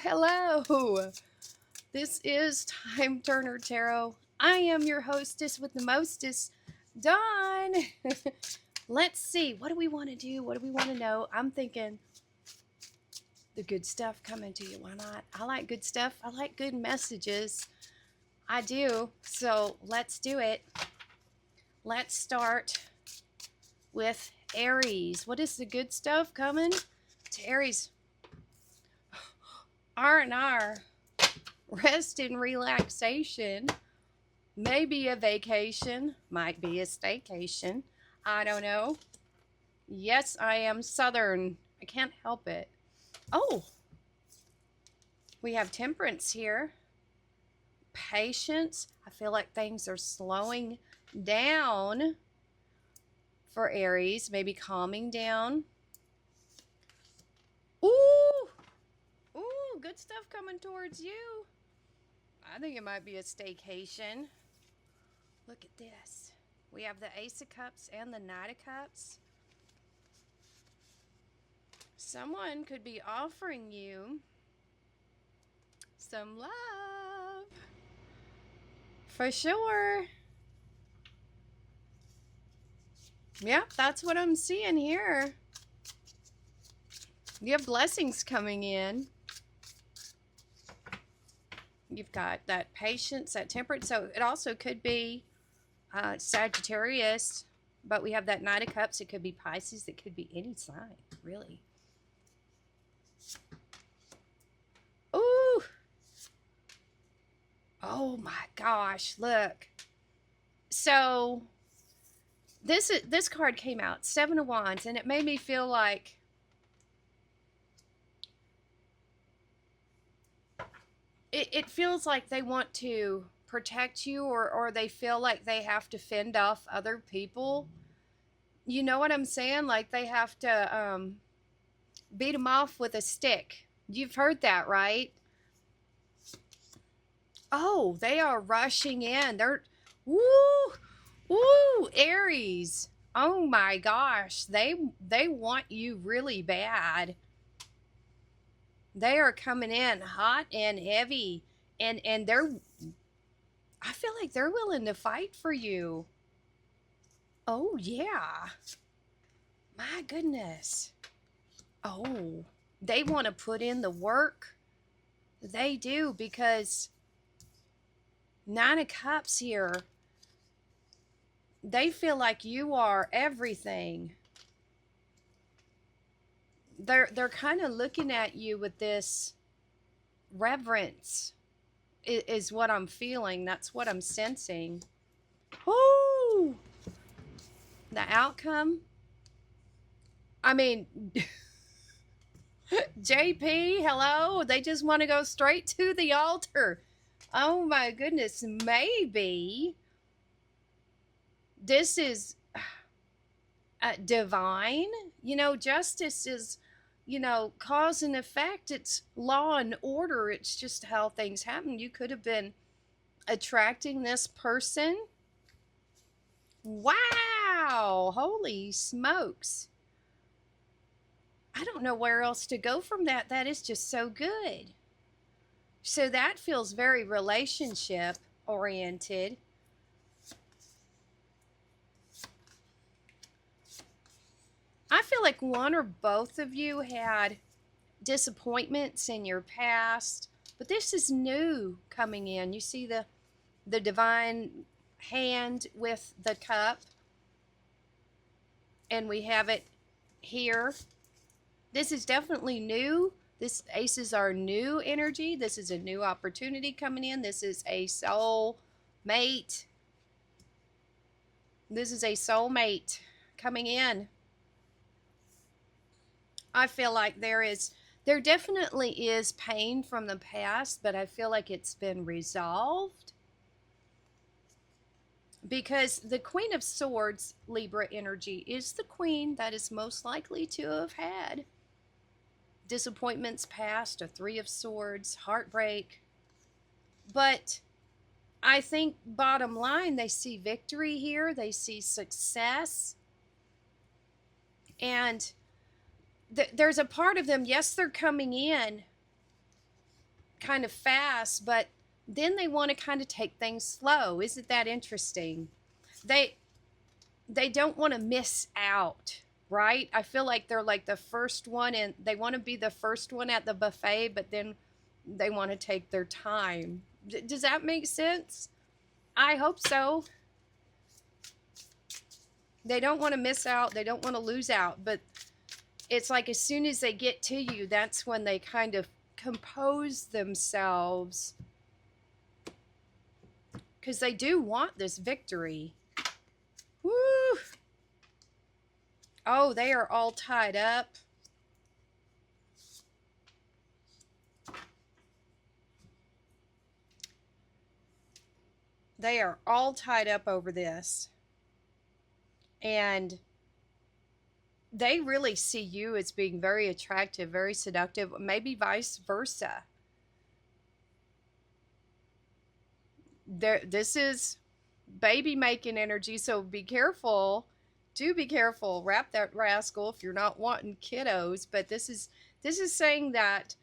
Hello. This is Time Turner Tarot. I am your hostess with the mostest, Dawn. Let's see. What do we want to do? What do we want to know? I'm thinking the good stuff coming to you. Why not? I like good stuff. I like good messages. I do. So let's do it. Let's start with Aries. What is the good stuff coming to Aries? R&R. Rest and relaxation. Maybe a vacation. Might be a staycation. I don't know. Yes, I am Southern. I can't help it. Oh, we have temperance here. Patience. I feel like things are slowing down for Aries. Maybe calming down. Ooh. Ooh, good stuff coming towards you. I think it might be a staycation. Look at this. We have the Ace of Cups and the Knight of Cups. Someone could be offering you some love. For sure. Yep, that's what I'm seeing here. You have blessings coming in. You've got that patience, that temperance. So it also could be Sagittarius, but we have that Knight of Cups. It could be Pisces. It could be any sign, really. Ooh. Oh my gosh, look. So this card came out, Seven of Wands, and it made me feel like it feels like they want to protect you, or they feel like they have to fend off other people. You know what I'm saying? Like they have to beat them off with a stick. You've heard that, right? Oh, they are rushing in. They're, woo, Aries. Oh my gosh, they want you really bad. They are coming in hot and heavy, and they're, I feel like they're willing to fight for you. Oh yeah. My goodness. Oh, they want to put in the work. They do, because Nine of Cups here, they feel like you are everything. They're kind of looking at you with this reverence is what I'm feeling. That's what I'm sensing. Oh, the outcome. I mean, JP, hello. They just want to go straight to the altar. Oh my goodness. Maybe this is divine. You know, justice is, you know, cause and effect. It's law and order. It's just how things happen. You could have been attracting this person. Wow. Holy smokes. I don't know where else to go from that. That is just so good. So that feels very relationship oriented. I feel like one or both of you had disappointments in your past, but this is new coming in. You see the divine hand with the cup, and we have it here. This is definitely new. This aces are new energy. This is a new opportunity coming in. This is a soul mate. This is a soulmate coming in. I feel like there definitely is pain from the past, but I feel like it's been resolved. Because the Queen of Swords, Libra energy, is the queen that is most likely to have had disappointments past, a Three of Swords, heartbreak. But I think bottom line, they see victory here. They see success. And there's a part of them, yes, they're coming in, kind of fast, but then they want to kind of take things slow. Isn't that interesting? They they don't want to miss out, right? I feel like they're like the first one, and they want to be the first one at the buffet, but then they want to take their time. Does that make sense? I hope so. They don't want to miss out. They don't want to lose out, but it's like as soon as they get to you, that's when they kind of compose themselves, because they do want this victory. Woo! Oh, they are all tied up. They are all tied up over this. And they really see you as being very attractive, very seductive, maybe vice versa. This is baby making energy, so be careful. Do be careful. Wrap that rascal if you're not wanting kiddos. But this is saying that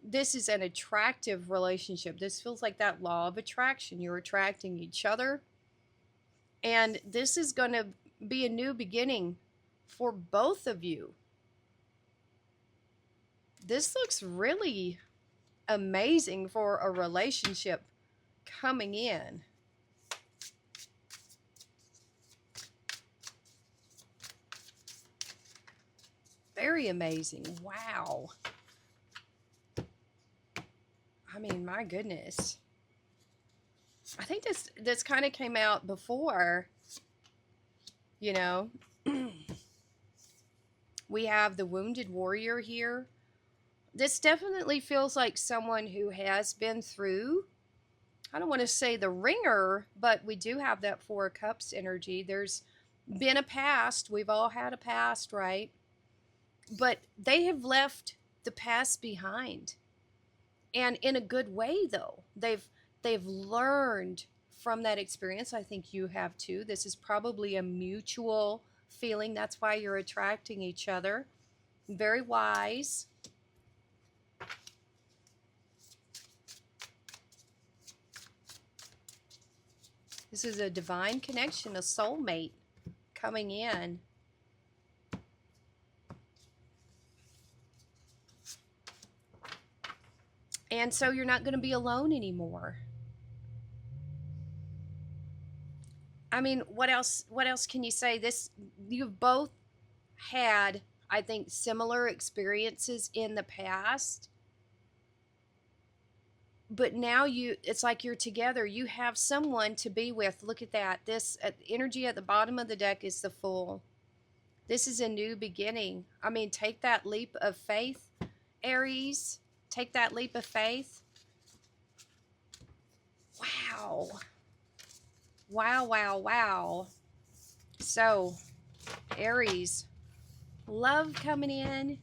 this is an attractive relationship. This feels like that law of attraction. You're attracting each other. And this is going to be a new beginning for both of you. This looks really amazing for a relationship coming in. Very amazing. Wow. I mean, my goodness. I think this kind of came out before, you know. We have the wounded warrior here. This definitely feels like someone who has been through, I don't want to say the ringer, but we do have that Four of Cups energy. There's been a past. We've all had a past, right? But they have left the past behind. And in a good way, though. They've learned from that experience. I think you have too. This is probably a mutual feeling. That's why you're attracting each other. Very wise. This is a divine connection, a soulmate coming in. And so you're not going to be alone anymore. I mean, what else can you say? You've both had, I think, similar experiences in the past. But now it's like you're together. You have someone to be with. Look at that. This energy at the bottom of the deck is the Fool. This is a new beginning. I mean, take that leap of faith, Aries. Take that leap of faith. Wow. Wow, wow, wow. So, Aries, love coming in.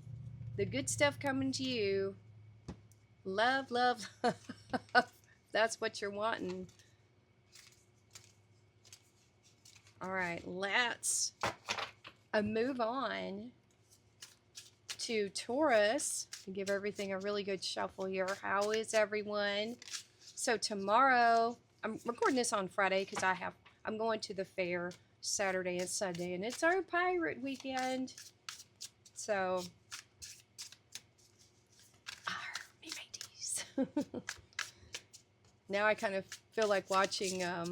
The good stuff coming to you. Love, love, love. That's what you're wanting. All right, let's move on to Taurus. Give everything a really good shuffle here. How is everyone? So tomorrow, I'm recording this on Friday because I'm going to the fair Saturday and Sunday, and it's our pirate weekend. So, me mateys. Now I kind of feel like watching Jack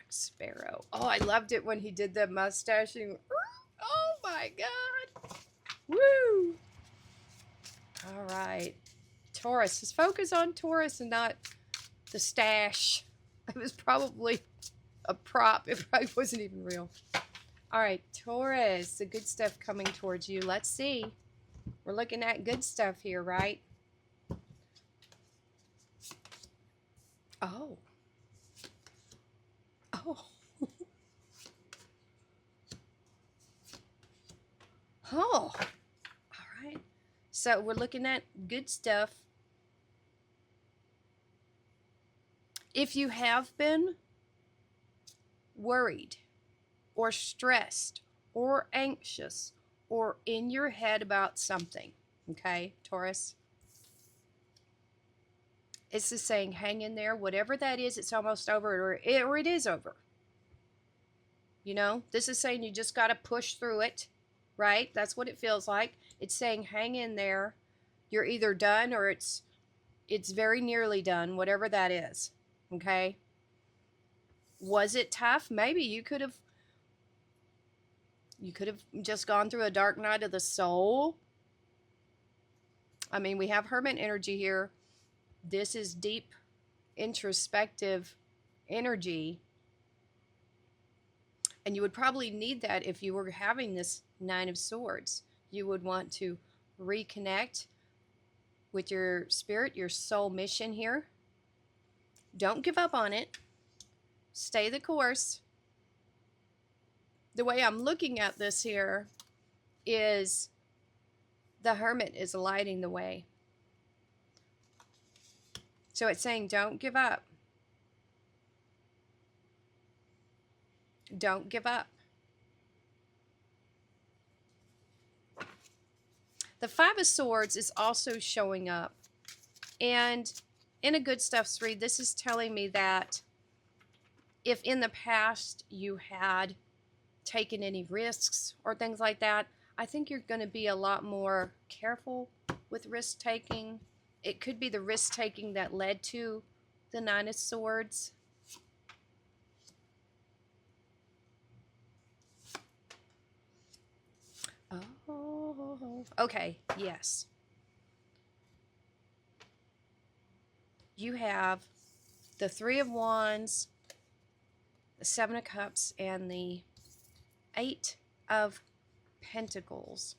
Sparrow. Oh, I loved it when he did the mustaching. Oh my God. Woo! All right. Taurus. Just focus on Taurus and not the stash. It was probably a prop. It probably wasn't even real. All right, Taurus. The good stuff coming towards you. Let's see. We're looking at good stuff here, right? Oh. Oh. Oh. So we're looking at good stuff. If you have been worried or stressed or anxious or in your head about something, okay, Taurus, It's just saying, hang in there. Whatever that is, it's almost over, or it is over. You know, this is saying you just got to push through it, right? That's what it feels like. It's saying, hang in there. You're either done or it's very nearly done, whatever that is. Okay? Was it tough? Maybe you could have just gone through a dark night of the soul. I mean, we have hermit energy here. This is deep introspective energy. And you would probably need that if you were having this Nine of Swords. You would want to reconnect with your spirit, your soul mission here. Don't give up on it. Stay the course. The way I'm looking at this here is the Hermit is lighting the way. So it's saying, don't give up. Don't give up. The Five of Swords is also showing up. And in a Good Stuffs read, this is telling me that if in the past you had taken any risks or things like that, I think you're going to be a lot more careful with risk taking. It could be the risk taking that led to the Nine of Swords. Oh, okay, yes. You have the Three of Wands, the Seven of Cups, and the Eight of Pentacles.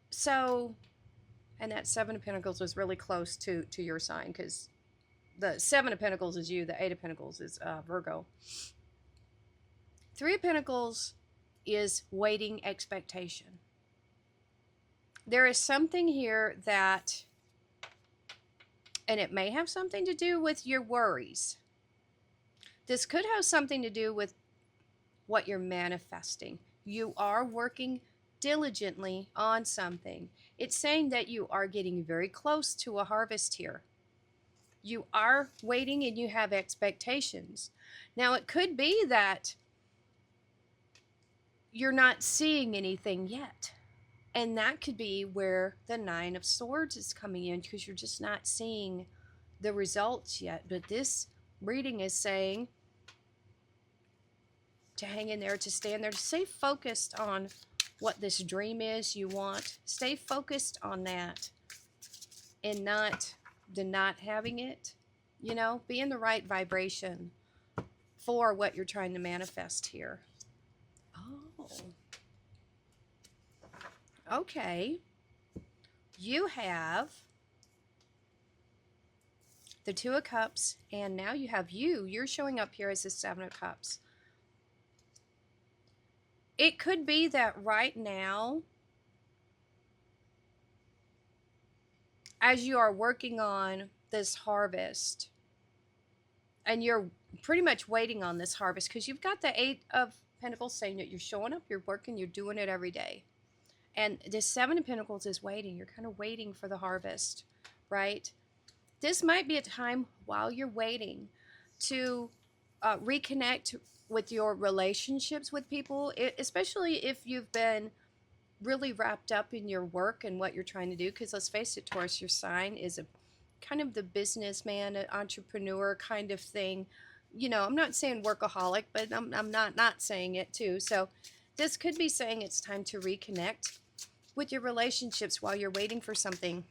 So, and that Seven of Pentacles was really close to your sign, because the Seven of Pentacles is you, the Eight of Pentacles is Virgo. Three of Pentacles is waiting expectation. There is something here that, and it may have something to do with your worries. This could have something to do with what you're manifesting. You are working diligently on something. It's saying that you are getting very close to a harvest here. You are waiting and you have expectations. Now, it could be that you're not seeing anything yet. And that could be where the Nine of Swords is coming in, because you're just not seeing the results yet. But this reading is saying to hang in there, to stand there, to stay focused on what this dream is you want. Stay focused on that and not having it. You know, be in the right vibration for what you're trying to manifest here. Oh. Okay. You have the Two of Cups, and now you have you're showing up here as the Seven of Cups. It could be that right now, as you are working on this harvest, and you're pretty much waiting on this harvest, because you've got the Eight of Pentacles saying that you're showing up, you're working, you're doing it every day. And the Seven of Pentacles is waiting. You're kind of waiting for the harvest, right? This might be a time while you're waiting to reconnect with your relationships with people, especially if you've been really wrapped up in your work and what you're trying to do. Because let's face it, Taurus, your sign is a kind of the businessman, entrepreneur kind of thing. You know, I'm not saying workaholic, but I'm not saying it too. So this could be saying it's time to reconnect with your relationships while you're waiting for something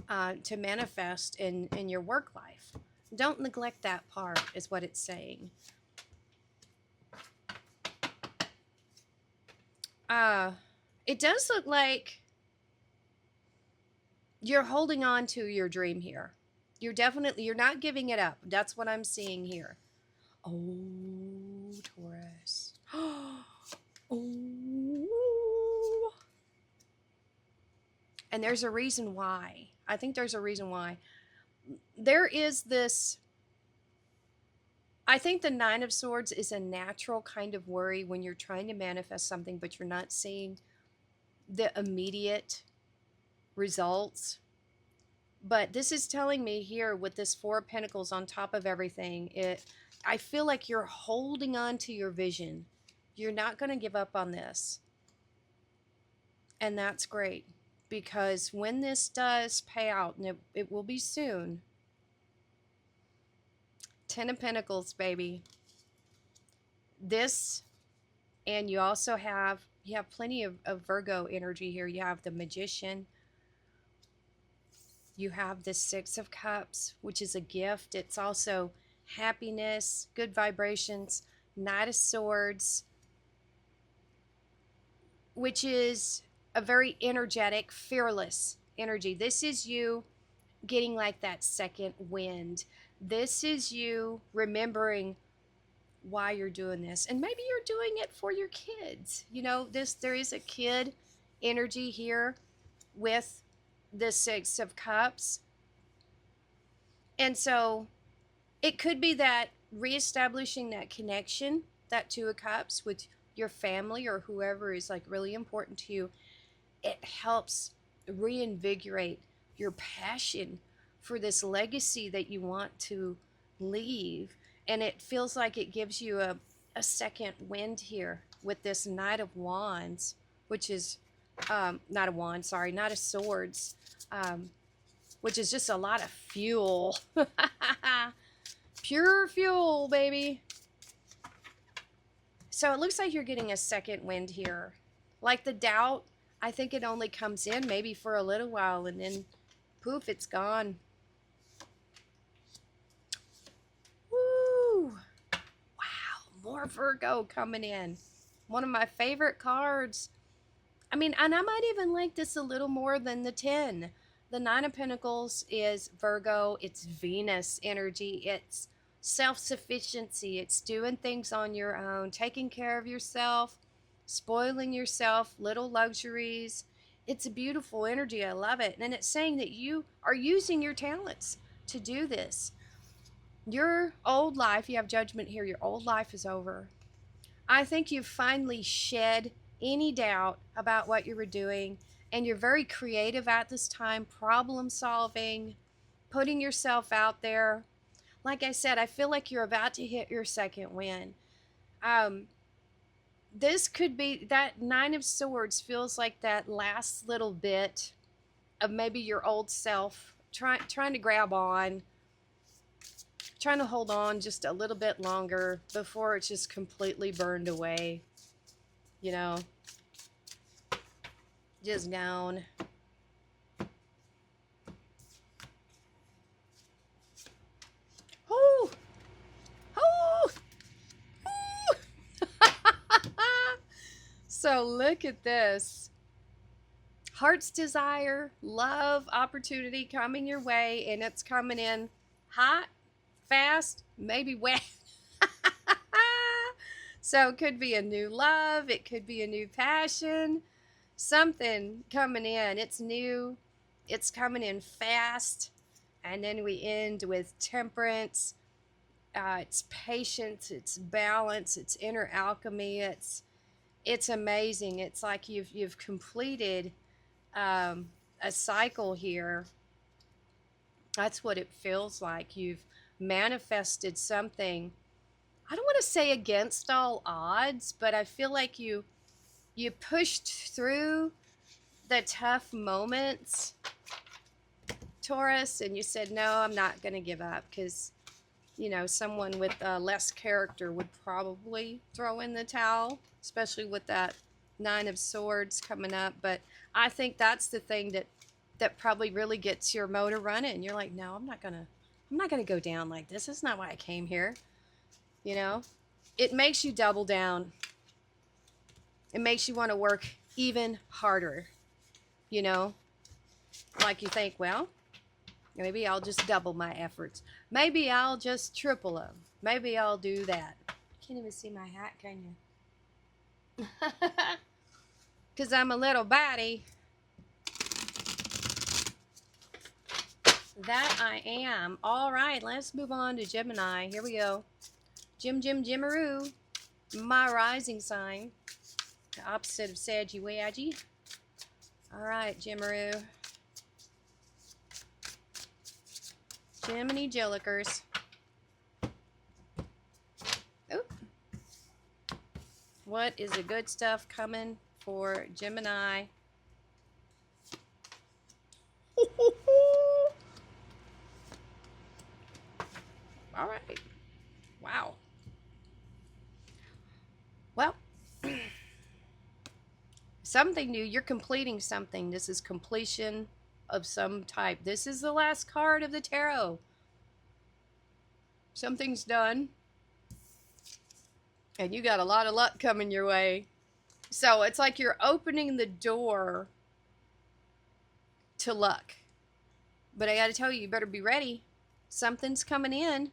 to manifest in your work life. Don't neglect that part, is what it's saying. It does look like you're holding on to your dream here. You're not giving it up. That's what I'm seeing here. Oh, Taurus. Oh. And there's a reason why. I think there's a reason why. There is this, I think the Nine of Swords is a natural kind of worry when you're trying to manifest something, but you're not seeing the immediate results. But this is telling me here with this Four of Pentacles on top of everything, I feel like you're holding on to your vision. You're not going to give up on this. And that's great, because when this does pay out, and it will be soon, 10 of Pentacles, baby. This, and you also have plenty of Virgo energy here. You have the Magician. You have the Six of Cups, which is a gift. It's also happiness, good vibrations. Knight of Swords, which is a very energetic, fearless energy. This is you getting like that second wind. This is you remembering why you're doing this. And maybe you're doing it for your kids. You know, there is a kid energy here with the Six of Cups. And so it could be that reestablishing that connection, that Two of Cups with your family or whoever is like really important to you, it helps reinvigorate your passion for this legacy that you want to leave. And it feels like it gives you a second wind here with this Knight of Wands, which is Knight of Swords, which is just a lot of fuel. Pure fuel, baby. So it looks like you're getting a second wind here. Like the doubt, I think it only comes in maybe for a little while, and then poof, it's gone. Woo! Wow, more Virgo coming in. One of my favorite cards. I mean, and I might even like this a little more than the 10. The Nine of Pentacles is Virgo. It's Venus energy. It's self-sufficiency. It's doing things on your own, taking care of yourself, spoiling yourself, little luxuries. It's a beautiful energy. I love it. And it's saying that you are using your talents to do this. Your old life, you have Judgment here, your old life is over. I think you've finally shed any doubt about what you were doing, and you're very creative at this time, problem solving, putting yourself out there. Like I said, I feel like you're about to hit your second win. This could be, that Nine of Swords feels like that last little bit of maybe your old self trying to grab on, trying to hold on just a little bit longer before it's just completely burned away. You know, just gone. Oh, oh, oh. So look at this. Heart's desire, love, opportunity coming your way, and it's coming in hot, fast, maybe wet. So it could be a new love, it could be a new passion, something coming in. It's new, it's coming in fast. And then we end with Temperance. It's patience, it's balance, it's inner alchemy. It's amazing. It's like you've completed a cycle here. That's what it feels like. You've manifested something, I don't want to say against all odds, but I feel like you pushed through the tough moments, Taurus, and you said, no, I'm not going to give up, because, you know, someone with less character would probably throw in the towel, especially with that Nine of Swords coming up. But I think that's the thing that probably really gets your motor running. You're like, no, I'm not gonna go down like this. That's not why I came here. You know, it makes you double down. It makes you want to work even harder. You know, like you think, well, maybe I'll just double my efforts. Maybe I'll just triple them. Maybe I'll do that. Can't even see my hat, can you? Because I'm a little baddie. That I am. All right, let's move on to Gemini. Here we go. Jimaroo. My rising sign. The opposite of Sagittarius. All right, Jimaroo. Jiminy Jillikers. Oop. What is the good stuff coming for Gemini? All right. Wow. Well, something new. You're completing something. This is completion of some type. This is the last card of the tarot. Something's done. And you got a lot of luck coming your way. So it's like you're opening the door to luck. But I got to tell you, you better be ready. Something's coming in.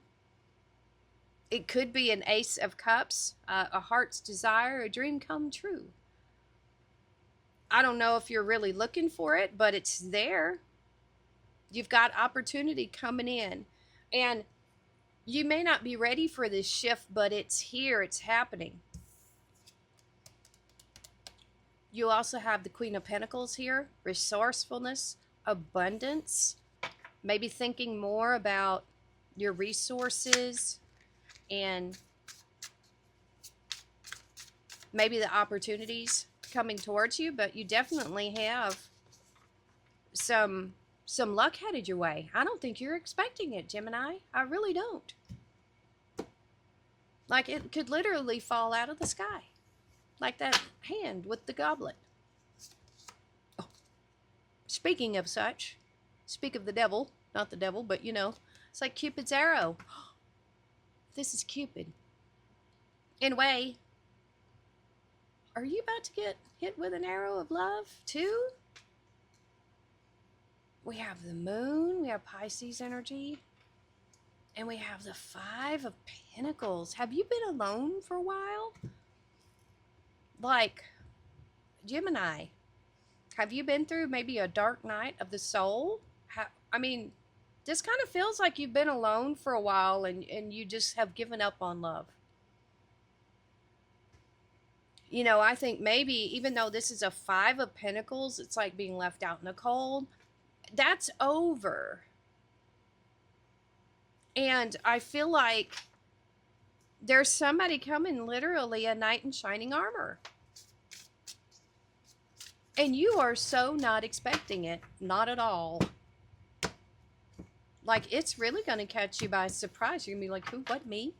It could be an Ace of Cups, a heart's desire, a dream come true. I don't know if you're really looking for it, but it's there. You've got opportunity coming in. And you may not be ready for this shift, but it's here. It's happening. You also have the Queen of Pentacles here. Resourcefulness, abundance. Maybe thinking more about your resources and maybe the opportunities coming towards you, but you definitely have some luck headed your way. I don't think you're expecting it, Gemini. I really don't. Like, it could literally fall out of the sky. Like that hand with the goblet. Oh. Speaking of such, speak of the devil, not the devil, but you know, it's like Cupid's arrow. This is Cupid. In a way, are you about to get hit with an arrow of love too? We have the moon, we have Pisces energy, and we have the Five of Pentacles. Have you been alone for a while? Like, Gemini, have you been through maybe a dark night of the soul? I mean, this kind of feels like you've been alone for a while and you just have given up on love. You know, I think maybe even though this is a Five of Pentacles, it's like being left out in the cold. That's over. And I feel like there's somebody coming, literally a knight in shining armor. And you are so not expecting it. Not at all. Like, it's really going to catch you by surprise. You're going to be like, who? What? Me?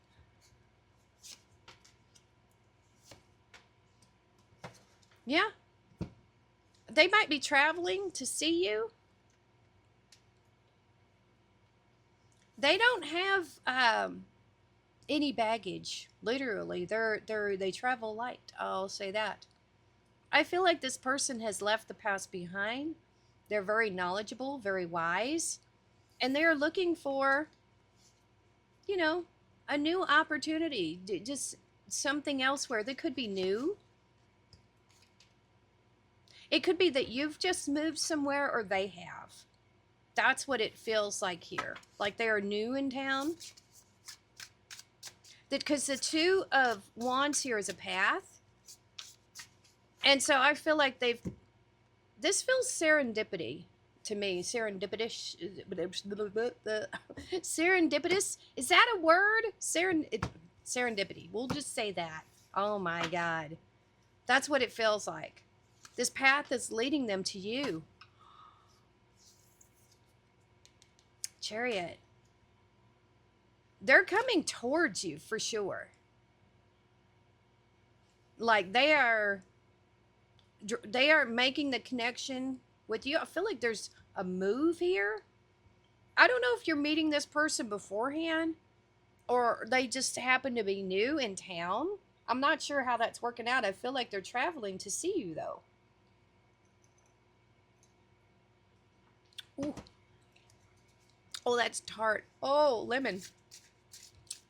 Yeah. They might be traveling to see you. They don't have any baggage. Literally, they travel light. I'll say that. I feel like this person has left the past behind. They're very knowledgeable, very wise, and they're looking for, you know, a new opportunity, just something else where they could be new. It could be that you've just moved somewhere or they have. That's what it feels like here. Like they are new in town. Because the Two of Wands here is a path. And so I feel like this feels serendipity to me. Serendipitous. Serendipitous. Is that a word? Serendipity. We'll just say that. Oh my God. That's what it feels like. This path is leading them to you. Chariot. They're coming towards you for sure. Like they are making the connection with you. I feel like there's a move here. I don't know if you're meeting this person beforehand or they just happen to be new in town. I'm not sure how that's working out. I feel like they're traveling to see you though. Ooh. Oh, that's tart. Oh, lemon.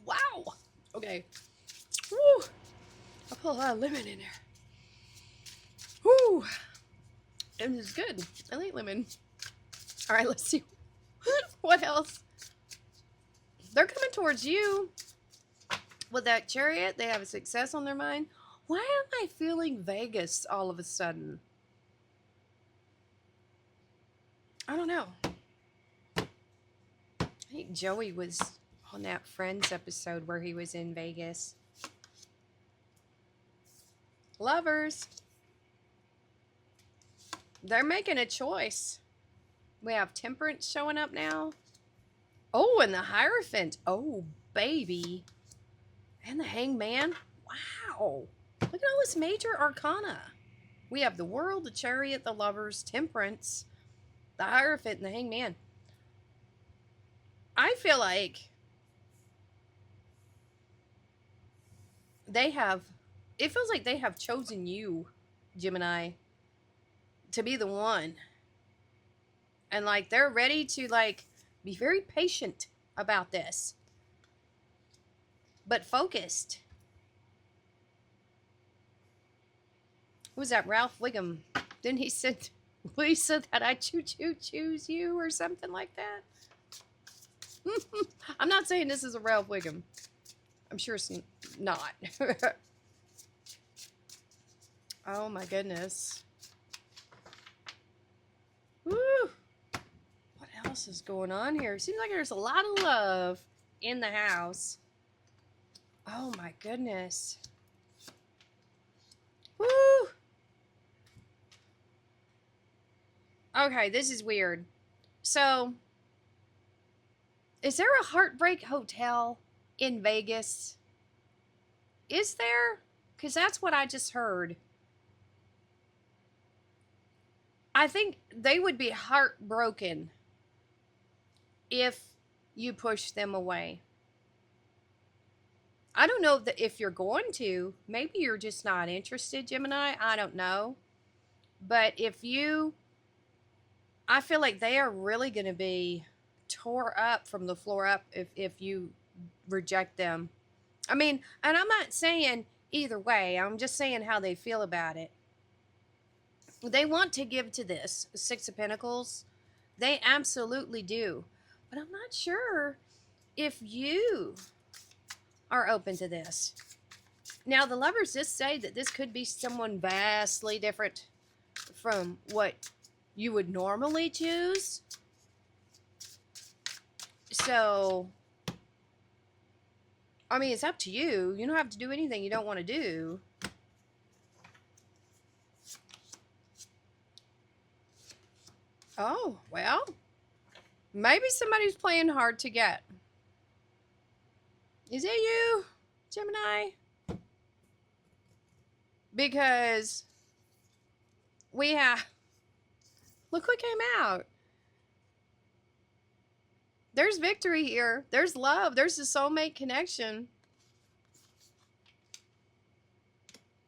Wow. Okay. Woo. I put a lot of lemon in there. Woo. And it's good. I like lemon. All right, let's see. What else? They're coming towards you with that Chariot. They have a success on their mind. Why am I feeling Vegas all of a sudden? I don't know. I think Joey was on that Friends episode where he was in Vegas. Lovers. They're making a choice. We have Temperance showing up now. Oh, and the Hierophant. Oh, baby. And the Hangman. Wow. Look at all this major arcana. We have the World, the Chariot, the Lovers, Temperance, the Hierophant, and the Hangman. I feel like it feels like they have chosen you, Gemini, to be the one. And like they're ready to like be very patient about this. But focused. What was that, Ralph Wiggum? Then he said, Lisa, that I choose you or something like that. I'm not saying this is a Ralph Wiggum. I'm sure it's not. Oh my goodness. Woo! What else is going on here? Seems like there's a lot of love in the house. Oh my goodness. Woo! Okay, this is weird. So, is there a Heartbreak Hotel in Vegas? Is there? Because that's what I just heard. I think they would be heartbroken if you push them away. I don't know if you're going to. Maybe you're just not interested, Gemini. I don't know. But if you... I feel like they are really going to be tore up from the floor up if you reject them. I mean, and I'm not saying either way. I'm just saying how they feel about it. They want to give to this Six of Pentacles. They absolutely do. But I'm not sure if you are open to this. Now, the Lovers just say that this could be someone vastly different from what you would normally choose. So, I mean, it's up to you. You don't have to do anything you don't want to do. Oh, well, maybe somebody's playing hard to get. Is it you, Gemini? Because we have... Look what came out. There's victory here. There's love. There's a soulmate connection.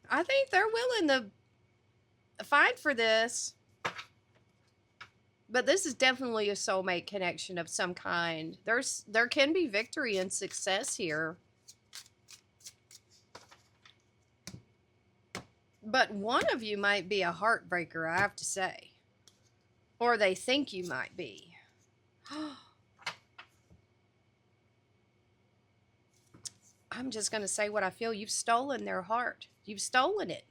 I think they're willing to fight for this. But this is definitely a soulmate connection of some kind. There can be victory and success here. But one of you might be a heartbreaker, I have to say. Or they think you might be. I'm just going to say what I feel. You've stolen their heart. You've stolen it.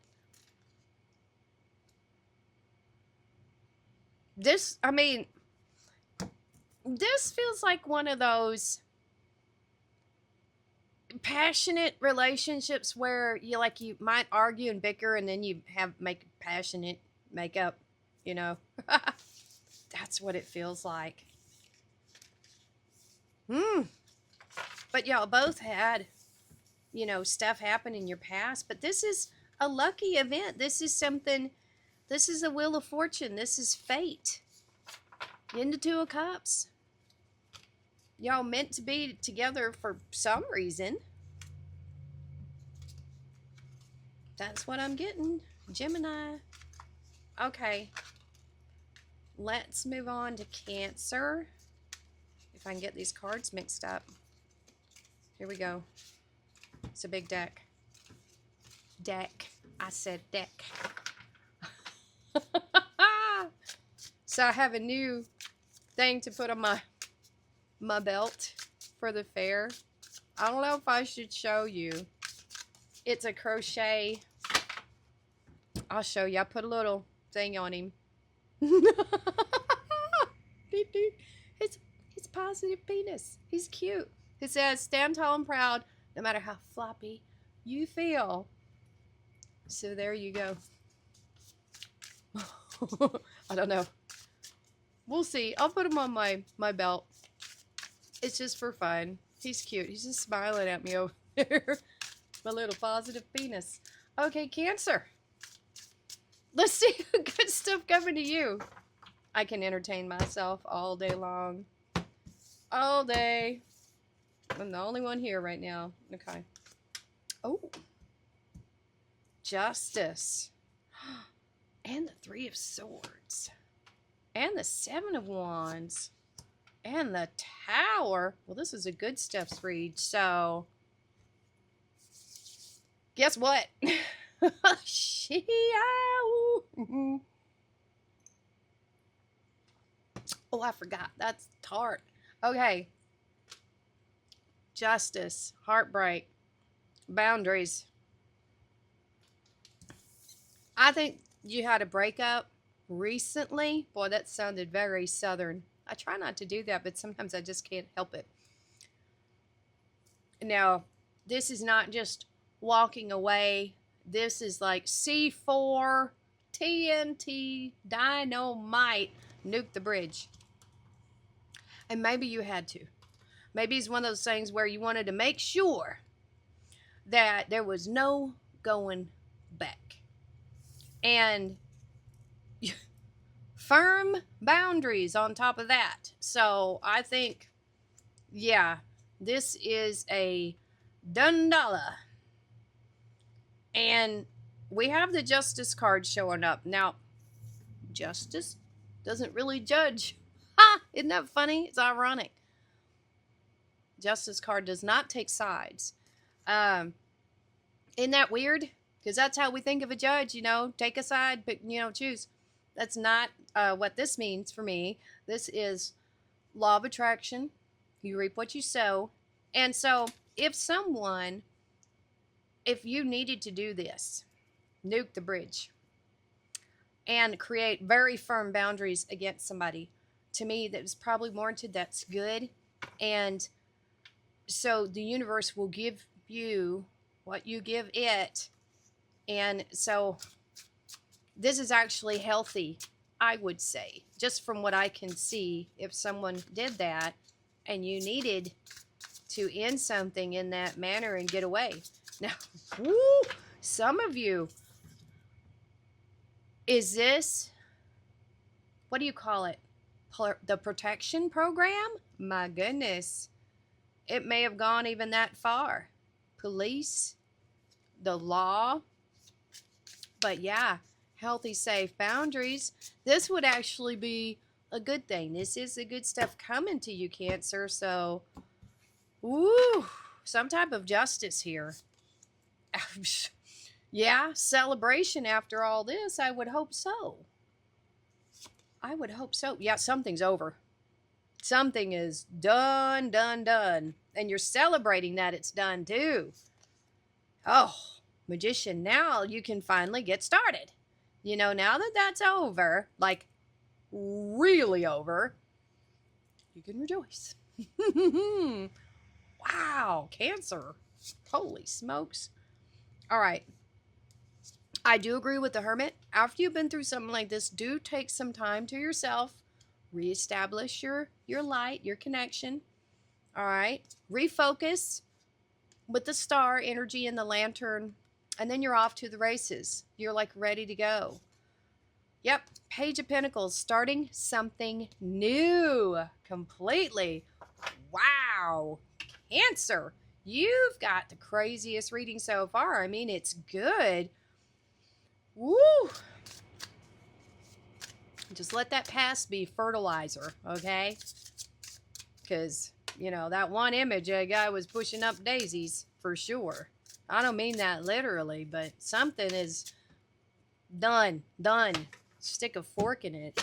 This, I mean, this feels like one of those passionate relationships where you might argue and bicker and then you make passionate makeup, you know. That's what it feels like. But y'all both had, you know, stuff happen in your past, but this is a lucky event. This is something, this is a wheel of fortune. This is fate. In the Two of Cups. Y'all meant to be together for some reason. That's what I'm getting. Gemini. Okay. Let's move on to Cancer. If I can get these cards mixed up. Here we go. It's a big deck. Deck. I said deck. So I have a new thing to put on my belt for the fair. I don't know if I should show you. It's a crochet. I'll show you. I put a little thing on him. It's positive penis. He's cute. He says, stand tall and proud, no matter how floppy you feel. So there you go. I don't know. We'll see. I'll put him on my belt. It's just for fun. He's cute. He's just smiling at me over there. My little positive penis. Okay, Cancer. Let's see good stuff coming to you. I can entertain myself all day long. All day. I'm the only one here right now. Okay. Oh. Justice. And the Three of Swords. And the Seven of Wands. And the Tower. Well, this is a good stuff read. So, guess what? Oh, I forgot. That's tart. Okay. Justice. Heartbreak. Boundaries. I think you had a breakup recently. Boy, that sounded very southern. I try not to do that, but sometimes I just can't help it. Now, this is not just walking away. This is like C4, TNT, dynamite, nuke the bridge. And maybe you had to. Maybe it's one of those things where you wanted to make sure that there was no going back. And firm boundaries on top of that. So I think, yeah, this is a done dollar. And we have the Justice card showing up. Now, Justice doesn't really judge. Ha! Isn't that funny? It's ironic. Justice card does not take sides. Isn't that weird? Because that's how we think of a judge, you know, take a side, but, you know, choose. That's not what this means for me. This is law of attraction. You reap what you sow. And so if you needed to do this, nuke the bridge and create very firm boundaries against somebody, to me, that was probably warranted. That's good. And so the universe will give you what you give it. And so this is actually healthy, I would say, just from what I can see. If someone did that and you needed to end something in that manner and get away. Now, woo, some of you, is this, what do you call it? The protection program? My goodness. It may have gone even that far. Police, the law. But yeah, healthy, safe boundaries. This would actually be a good thing. This is the good stuff coming to you, Cancer. So, woo, some type of justice here. Yeah, celebration after all this. I would hope so. I would hope so. Yeah, something's over. Something is done, done, done. And you're celebrating that it's done too. Oh, Magician, now you can finally get started. You know, now that that's over, like really over, you can rejoice. Wow, Cancer. Holy smokes. All right. I do agree with the Hermit. After you've been through something like this, do take some time to yourself. Reestablish your light, your connection. All right. Refocus with the star energy and the lantern. And then you're off to the races. You're like ready to go. Yep. Page of Pentacles. Starting something new. Completely. Wow. Cancer. You've got the craziest reading so far. I mean, it's good. Woo! Just let that past be fertilizer, okay? Because, you know, that one image, a guy was pushing up daisies, for sure. I don't mean that literally, but something is done. Stick a fork in it.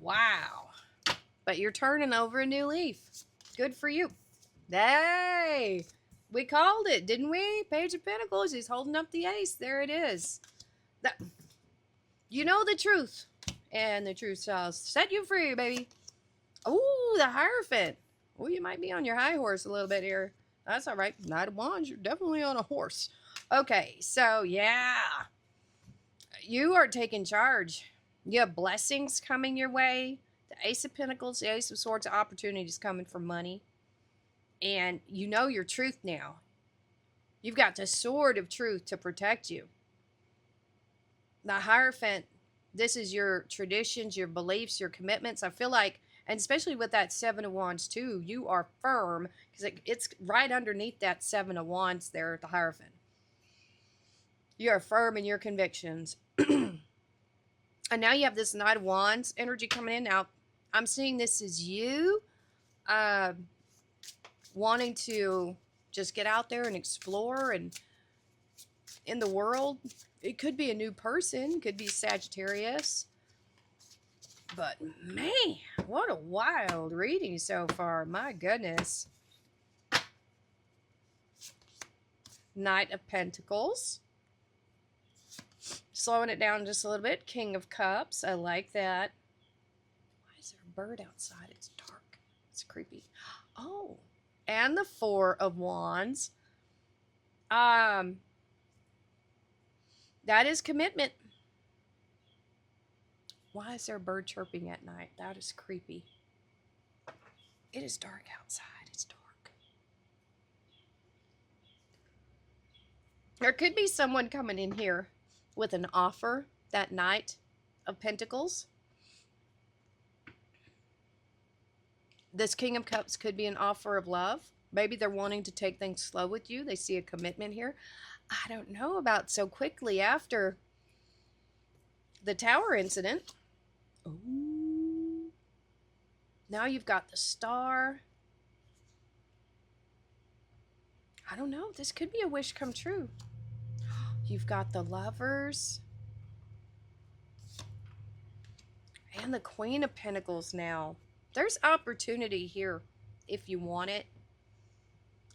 Wow. But you're turning over a new leaf. Good for you. Hey! We called it, didn't we? Page of Pentacles. He's holding up the ace. There it is. You know the truth. And the truth shall set you free, baby. Oh, the Hierophant. Oh, you might be on your high horse a little bit here. That's all right. Knight of Wands, you're definitely on a horse. Okay, so yeah, you are taking charge. You have blessings coming your way. The Ace of Pentacles, the Ace of Swords, opportunities coming for money. And you know your truth now. You've got the sword of truth to protect you. The Hierophant, this is your traditions, your beliefs, your commitments. I feel like, and especially with that Seven of Wands too, you are firm because it's right underneath that Seven of Wands there at the Hierophant. You are firm in your convictions. And now you have this Knight of Wands energy coming in. Now, I'm seeing this as you wanting to just get out there and explore and in the world. It could be a new person, could be Sagittarius. But man, what a wild reading so far. My goodness. Knight of Pentacles. Slowing it down just a little bit. King of Cups. I like that. Why is there a bird outside? It's dark. It's creepy. Oh. And the Four of Wands. That is commitment. Why is there a bird chirping at night? That is creepy. It is dark outside. It's dark. There could be someone coming in here with an offer that Knight of Pentacles. This King of Cups could be an offer of love. Maybe they're wanting to take things slow with you. They see a commitment here. I don't know about so quickly after the Tower incident. Ooh. Now you've got the Star. I don't know. This could be a wish come true. You've got the Lovers. And the Queen of Pentacles now. There's opportunity here if you want it.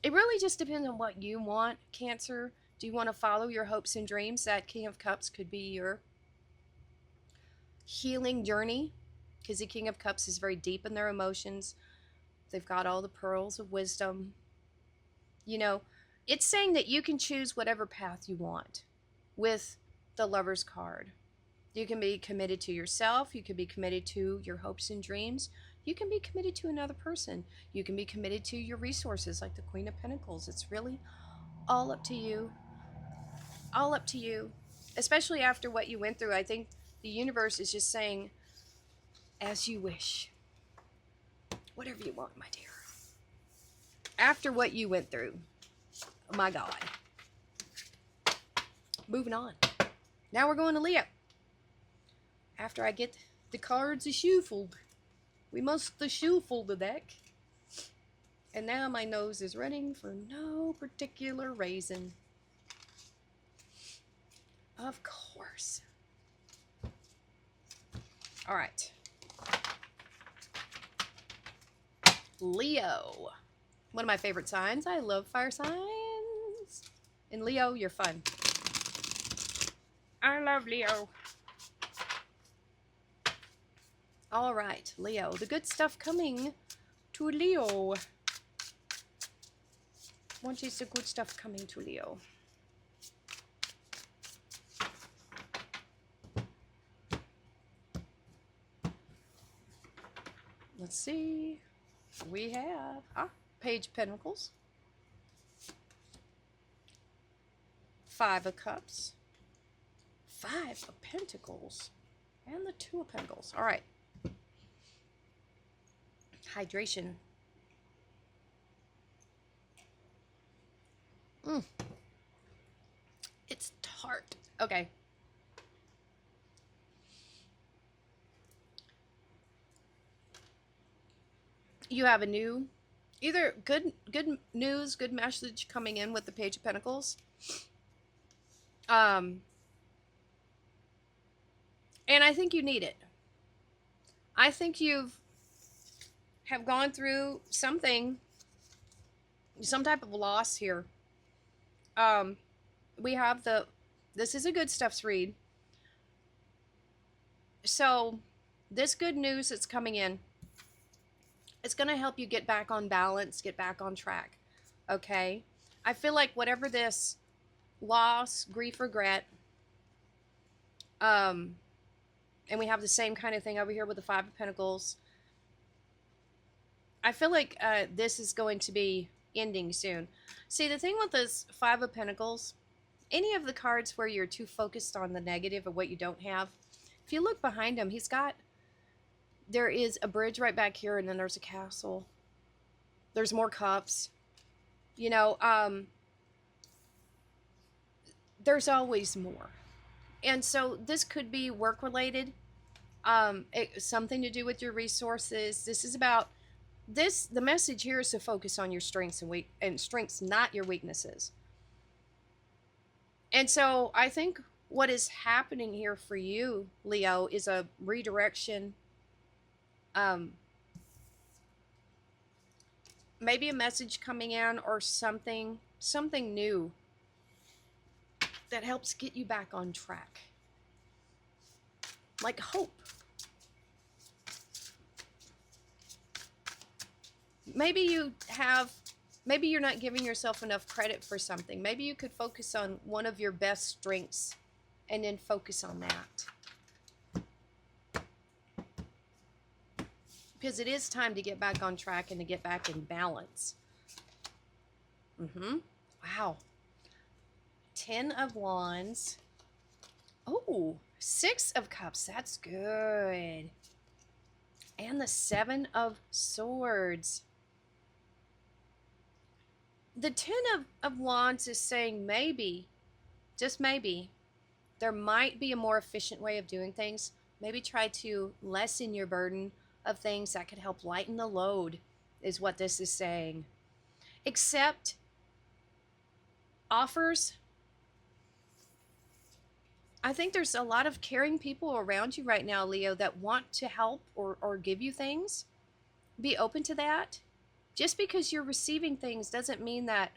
It really just depends on what you want, Cancer. Do you want to follow your hopes and dreams? That King of Cups could be your healing journey, because the King of Cups is very deep in their emotions. They've got all the pearls of wisdom. You know, it's saying that you can choose whatever path you want with the Lover's card. You can be committed to yourself. You can be committed to your hopes and dreams. You can be committed to another person. You can be committed to your resources like the Queen of Pentacles. It's really all up to you. All up to you. Especially after what you went through. I think the universe is just saying, as you wish. Whatever you want, my dear. After what you went through. Oh my God. Moving on. Now we're going to Leo. After I get the cards shuffled. We must shuffle the deck. And now my nose is running for no particular reason. Of course. All right. Leo. One of my favorite signs. I love fire signs. And Leo, you're fun. I love Leo. All right, Leo. The good stuff coming to Leo. What is the good stuff coming to Leo? Let's see. We have Page of Pentacles, Five of Cups, Five of Pentacles, and the Two of Pentacles. All right. Hydration. It's tart. Okay. You have a new, either good news, good message coming in with the Page of Pentacles. And I think you need it. I think you've have gone through something, some type of loss here. We have this is a good stuff's read. So this good news that's coming in, It's going to help you get back on balance, get back on track. Okay? I feel like whatever this loss, grief, regret, and we have the same kind of thing over here with the Five of Pentacles. I feel like this is going to be ending soon. See, the thing with this Five of Pentacles, any of the cards where you're too focused on the negative of what you don't have, if you look behind him, there is a bridge right back here, and then there's a castle. There's more cups. You know, there's always more. And so this could be work related, something to do with your resources. This is about this. The message here is to focus on your strengths and strengths, not your weaknesses. And so I think what is happening here for you, Leo, is a redirection. Maybe a message coming in or something new that helps get you back on track. Like hope. Maybe you're not giving yourself enough credit for something. Maybe you could focus on one of your best strengths and then focus on that. Because it is time to get back on track and to get back in balance. Wow. 10 of Wands. Oh, 6 of Cups. That's good. And the 7 of Swords. The 10 of Wands is saying maybe, just maybe, there might be a more efficient way of doing things. Maybe try to lessen your burden of things that could help lighten the load, is what this is saying. Accept offers. I think there's a lot of caring people around you right now, Leo, that want to help or give you things. Be open to that. Just because you're receiving things doesn't mean that,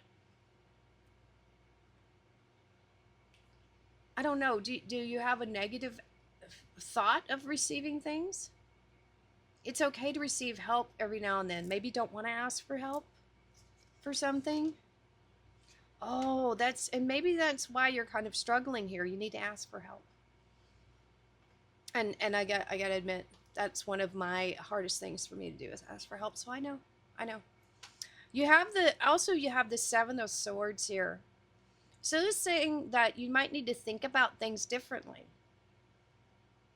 I don't know, do you have a negative thought of receiving things? It's okay to receive help every now and then. Maybe don't want to ask for help for something. Oh, maybe that's why you're kind of struggling here. You need to ask for help. And I gotta admit, that's one of my hardest things for me to do is ask for help. So I know. You have the 7 of Swords here. So this is saying that you might need to think about things differently.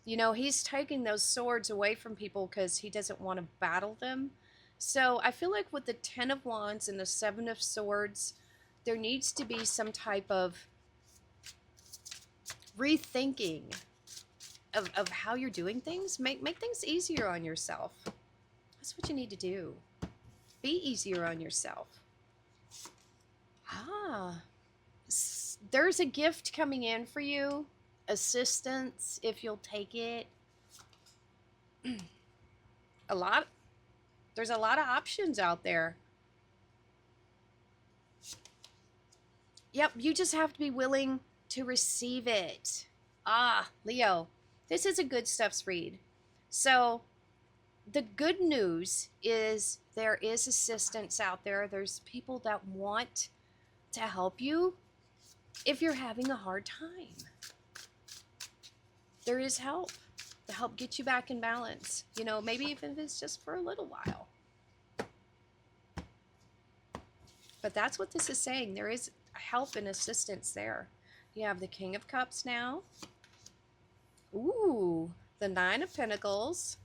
You know, he's taking those swords away from people because he doesn't want to battle them. So I feel like with the 10 of Wands and the 7 of Swords, there needs to be some type of rethinking of how you're doing things. Make things easier on yourself. That's what you need to do. Be easier on yourself. There's a gift coming in for you. Assistance, if you'll take it. There's a lot of options out there. Yep, you just have to be willing to receive it. Leo, this is a good stuffs read. So the good news is there is assistance out there. There's people that want to help you if you're having a hard time. There is help to help get you back in balance. You know, maybe even if it's just for a little while. But that's what this is saying. There is help and assistance there. You have the King of Cups now. Ooh, the 9 of Pentacles,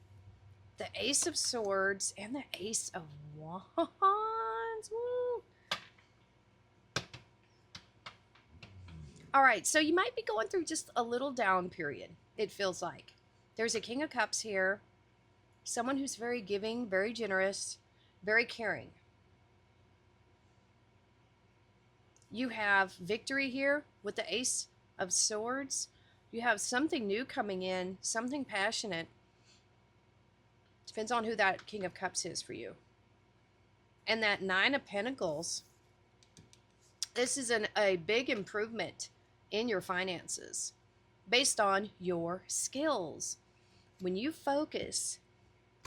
the Ace of Swords, and the Ace of Wands. Woo. All right, so you might be going through just a little down period, it feels like. There's a King of Cups here, someone who's very giving, very generous, very caring. You have victory here with the Ace of Swords. You have something new coming in, something passionate. Depends on who that King of Cups is for you. And that 9 of Pentacles, this is a big improvement in your finances based on your skills. When you focus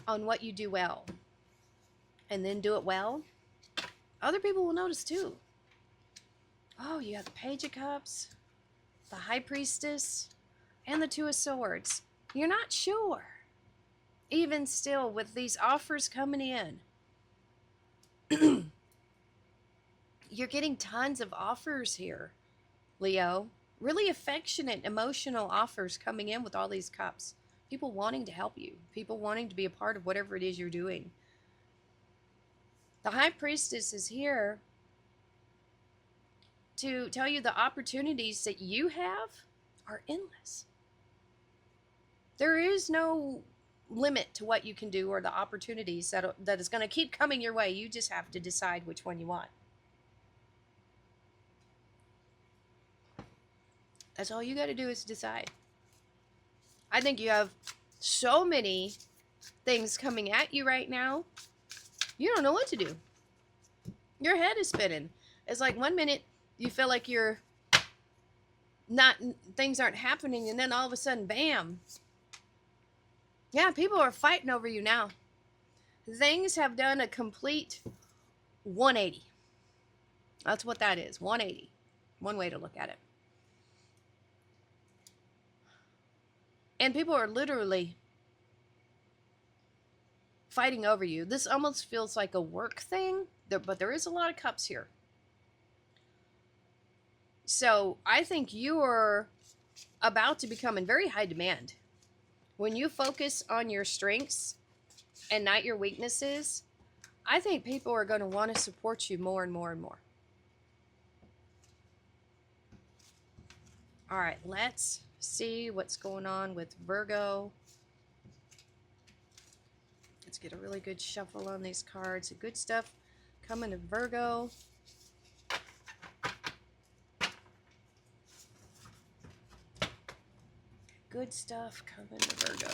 on what you do well, and then do it well, other people will notice too. Oh, you have the Page of Cups, the High Priestess, and the Two of Swords. You're not sure. Even still, with these offers coming in, you're getting tons of offers here, Leo. Really affectionate, emotional offers coming in with all these cups. People wanting to help you. People wanting to be a part of whatever it is you're doing. The High Priestess is here to tell you the opportunities that you have are endless. There is no limit to what you can do or the opportunities that is going to keep coming your way. You just have to decide which one you want. That's all you got to do is decide. I think you have so many things coming at you right now. You don't know what to do. Your head is spinning. It's like 1 minute you feel like things aren't happening, and then all of a sudden, bam. Yeah, people are fighting over you now. Things have done a complete 180. That's what that is, 180. One way to look at it. And people are literally fighting over you. This almost feels like a work thing, but there is a lot of cups here. So I think you are about to become in very high demand. When you focus on your strengths and not your weaknesses, I think people are going to want to support you more and more and more. All right, let's see what's going on with Virgo. Let's get a really good shuffle on these cards. Good stuff coming to Virgo. Good stuff coming to Virgo.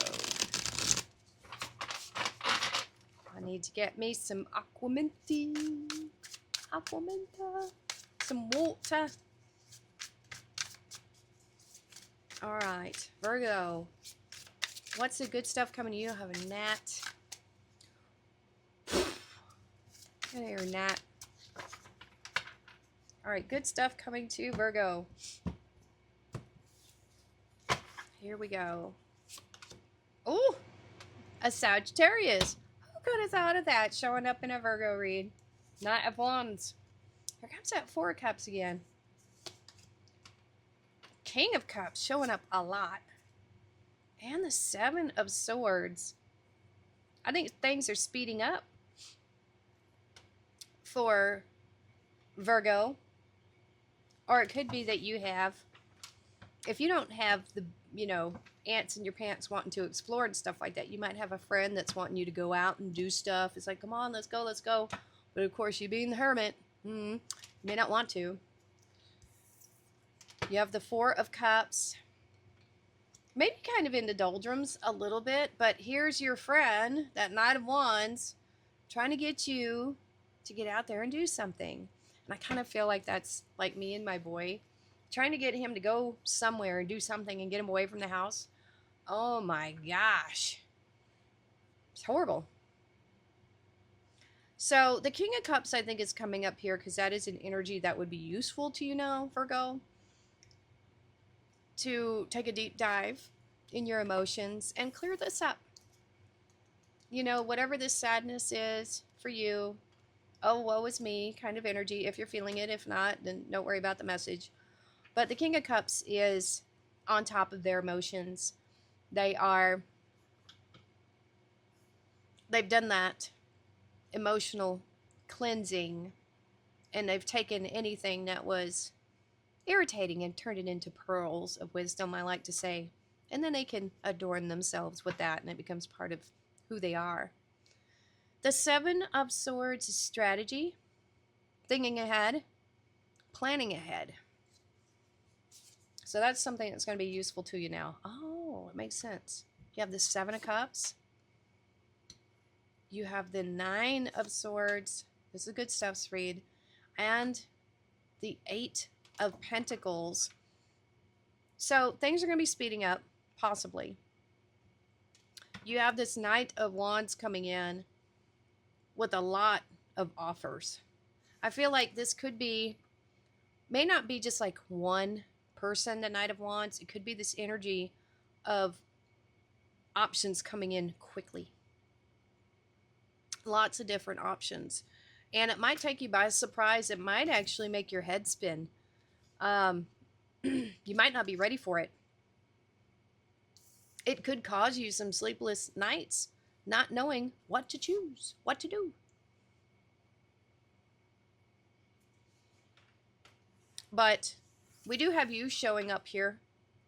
I need to get me some aquamenta, some water. All right, Virgo. What's the good stuff coming to you? I have a gnat. Get here, gnat. All right, good stuff coming to Virgo. Here we go. Oh, a Sagittarius. Who could have thought of that showing up in a Virgo read? Knight of Wands. Here comes that Four of Cups again. King of Cups showing up a lot. And the Seven of Swords. I think things are speeding up for Virgo. Or it could be that you have, if you don't have the, ants in your pants wanting to explore and stuff like that, you might have a friend that's wanting you to go out and do stuff. It's like, come on, let's go, let's go. But of course, you being the hermit, you may not want to. You have the Four of Cups. Maybe kind of into doldrums a little bit, but here's your friend, that Knight of Wands, trying to get you to get out there and do something. And I kind of feel like that's like me and my boy, trying to get him to go somewhere and do something and get him away from the house. Oh my gosh. It's horrible. So the King of Cups, I think, is coming up here because that is an energy that would be useful to you now, Virgo. To take a deep dive in your emotions and clear this up. Whatever this sadness is for you, oh, woe is me kind of energy, if you're feeling it. If not, then don't worry about the message. But the King of Cups is on top of their emotions. They've done that emotional cleansing, and they've taken anything that was irritating and turned it into pearls of wisdom, I like to say. And then they can adorn themselves with that, and it becomes part of who they are. The Seven of Swords is strategy, thinking ahead, planning ahead. So that's something that's going to be useful to you now. Oh, it makes sense. You have the Seven of Cups. You have the Nine of Swords. This is good stuff, Reed. And the Eight of Pentacles. So things are going to be speeding up, possibly. You have this Knight of Wands coming in. with a lot of offers. I feel like this may not be just like one person, the Knight of Wands. It could be this energy of options coming in quickly. Lots of different options. And it might take you by surprise. It might actually make your head spin. You might not be ready for it. It could cause you some sleepless nights, not knowing what to choose, what to do. But we do have you showing up here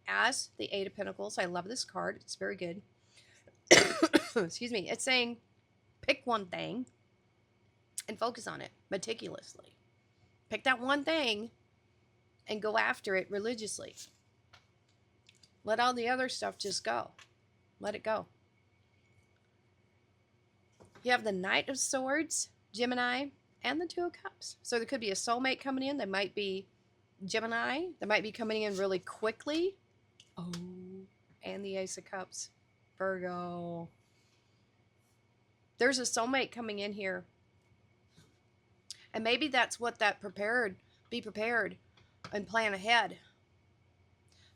as the Eight of Pentacles. I love this card. It's very good. Excuse me. It's saying pick one thing and focus on it meticulously. Pick that one thing and go after it religiously. Let all the other stuff just go. Let it go. You have the Knight of Swords, Gemini, and the Two of Cups. So there could be a soulmate coming in. They might be Gemini. They might be coming in really quickly. Oh, and the Ace of Cups, Virgo. There's a soulmate coming in here. And maybe that's what that be prepared and plan ahead.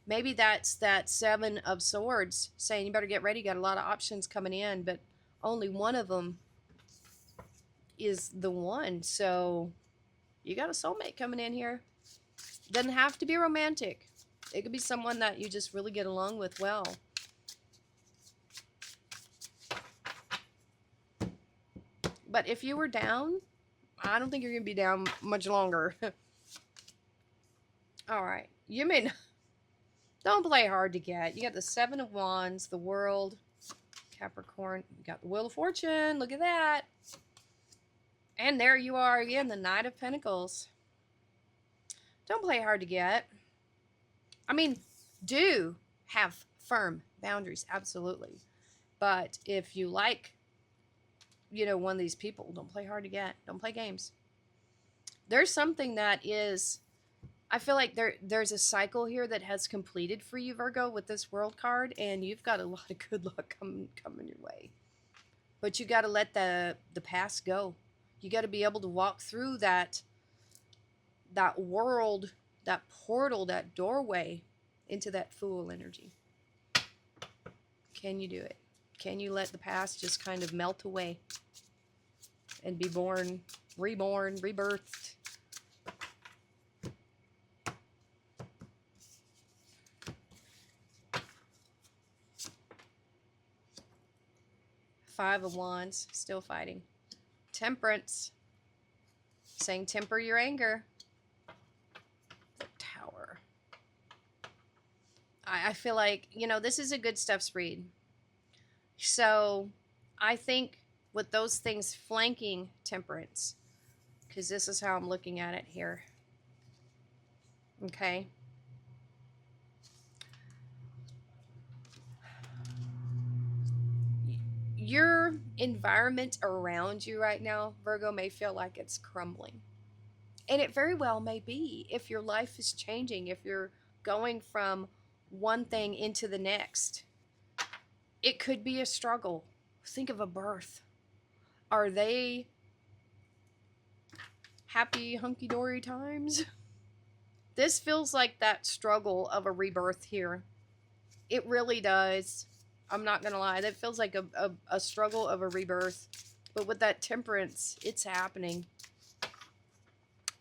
Maybe that's that Seven of Swords saying you better get ready. You got a lot of options coming in, but only one of them is the one. So you got a soulmate coming in here. Doesn't have to be romantic. It could be someone that you just really get along with well. But if you were down, I don't think you're going to be down much longer. All right. You may not. Don't play hard to get. You got the Seven of Wands, the World, Capricorn. You got the Wheel of Fortune. Look at that. And there you are again, the Knight of Pentacles. Don't play hard to get. I mean, do have firm boundaries, absolutely. But if you like, one of these people, don't play hard to get. Don't play games. There's something that is... I feel like there's a cycle here that has completed for you, Virgo, with this World card, and you've got a lot of good luck coming your way. But you got to let the past go. You got to be able to walk through that world, that portal, that doorway into that Fool energy. Can you do it? Can you let the past just kind of melt away and be born, reborn, rebirthed? Five of Wands, still fighting. Temperance, saying temper your anger. The Tower. I feel like, this is a good stuff read. So I think with those things flanking Temperance, because this is how I'm looking at it here. Okay. Your environment around you right now, Virgo, may feel like it's crumbling. And it very well may be if your life is changing, if you're going from one thing into the next. It could be a struggle. Think of a birth. Are they happy, hunky-dory times? This feels like that struggle of a rebirth here. It really does. I'm not going to lie. That feels like a struggle of a rebirth. But with that Temperance, it's happening.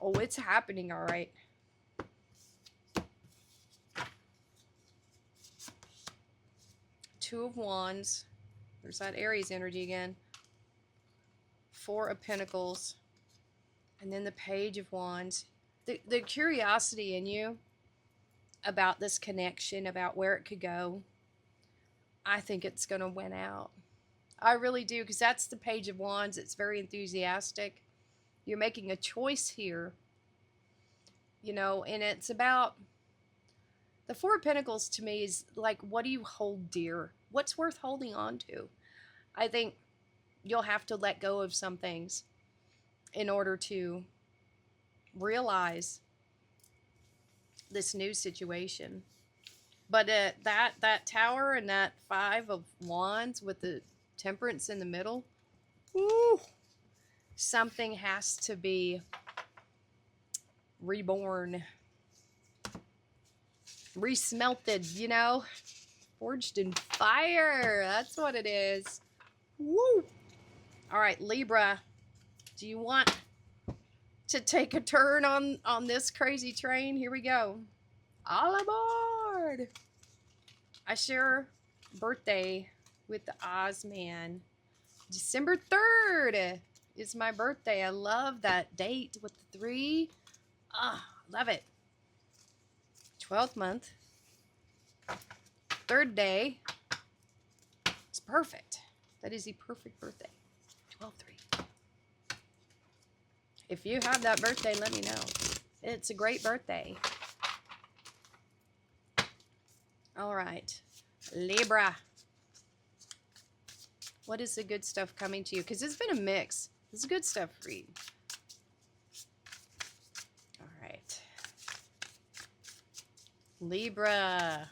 Oh, it's happening, all right. Two of Wands. There's that Aries energy again. Four of Pentacles. And then the Page of Wands. The curiosity in you about this connection, about where it could go, I think it's going to win out. I really do, because that's the Page of Wands. It's very enthusiastic. You're making a choice here, and it's about... The Four of Pentacles to me is like, what do you hold dear? What's worth holding on to? I think you'll have to let go of some things in order to realize this new situation. But that Tower and that Five of Wands with the Temperance in the middle, ooh, something has to be reborn, resmelted, you know, forged in fire. That's what it is. Woo! All right, Libra, do you want to take a turn on this crazy train? Here we go. All aboard! I share birthday with the Ozman. December 3rd is my birthday. I love that date with the 3. Ah, love it. 12th month. 3rd day. It's perfect. That is the perfect birthday. 12/3. If you have that birthday, let me know. It's a great birthday. All right. Libra. What is the good stuff coming to you? Because it's been a mix. This is good stuff for you. All right. Libra.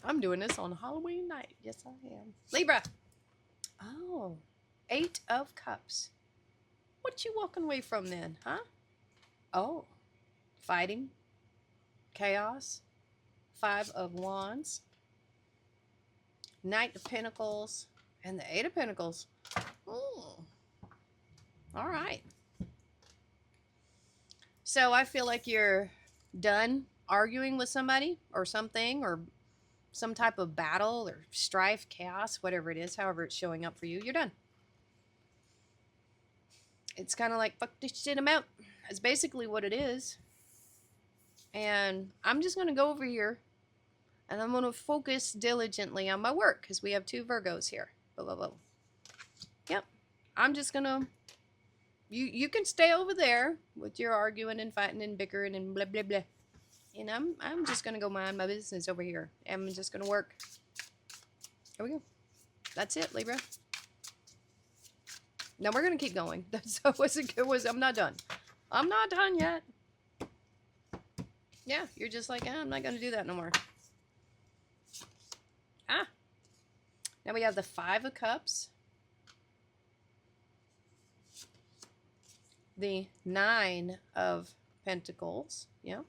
I'm doing this on Halloween night. Yes, I am. Libra. Oh, 8 of Cups. What you walking away from then, huh? Oh, fighting, chaos, 5 of Wands, Knight of Pentacles, and the 8 of Pentacles. Ooh. All right. So I feel like you're done arguing with somebody or something, or some type of battle or strife, chaos, whatever it is, however it's showing up for you, you're done. It's kind of like, fuck this shit, I'm out. That's basically what it is. And I'm just going to go over here and I'm going to focus diligently on my work because we have 2 Virgos here. Blah, blah, blah. Yep. I'm just going to, you can stay over there with your arguing and fighting and bickering and blah, blah, blah. And I'm just going to go mind my business over here. I'm just going to work. There we go. That's it, Libra. Now we're going to keep going. That's I'm not done. I'm not done yet. Yeah, you're just like, I'm not going to do that no more. Now we have the 5 of Cups. The 9 of Pentacles. Yeah.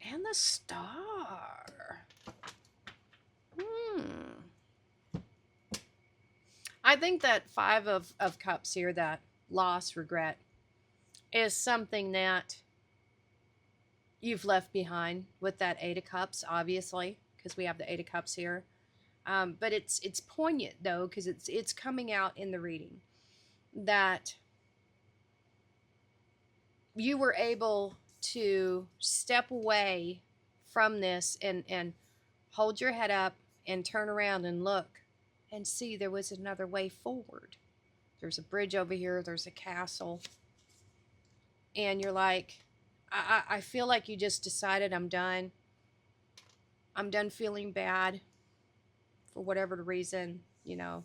And the Star. I think that 5 of Cups here, that loss, regret, is something that you've left behind with that 8 of Cups, obviously, because we have the 8 of Cups here. But it's poignant, though, because it's coming out in the reading that you were able to step away from this and hold your head up and turn around and look and see there was another way forward. There's a bridge over here. There's a castle. And you're like, I feel like you just decided I'm done. I'm done feeling bad for whatever reason, you know.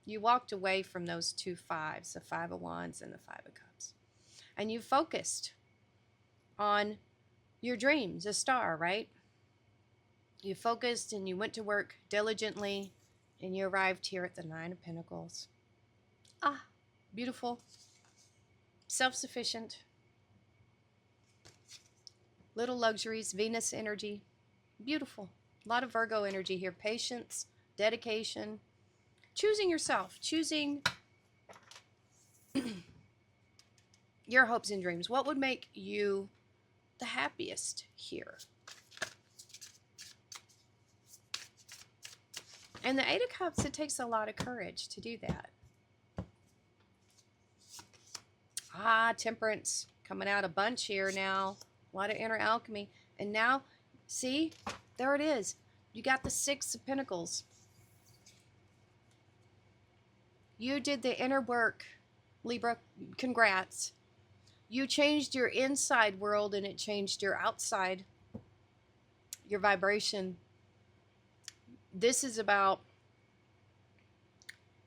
You walked away from those 2 5s, the 5 of Wands and the 5 of Cups. And you focused on your dreams, a star, right? You focused and you went to work diligently and you arrived here at the 9 of Pentacles. Ah, beautiful, self-sufficient, little luxuries, Venus energy, beautiful. A lot of Virgo energy here, patience, dedication, choosing yourself, choosing your hopes and dreams. What would make you the happiest here? And the 8 of Cups, it takes a lot of courage to do that. Temperance coming out a bunch here now. A lot of inner alchemy. And now, see, there it is. You got the 6 of Pentacles. You did the inner work, Libra. Congrats. You changed your inside world and it changed your outside, your vibration. This is about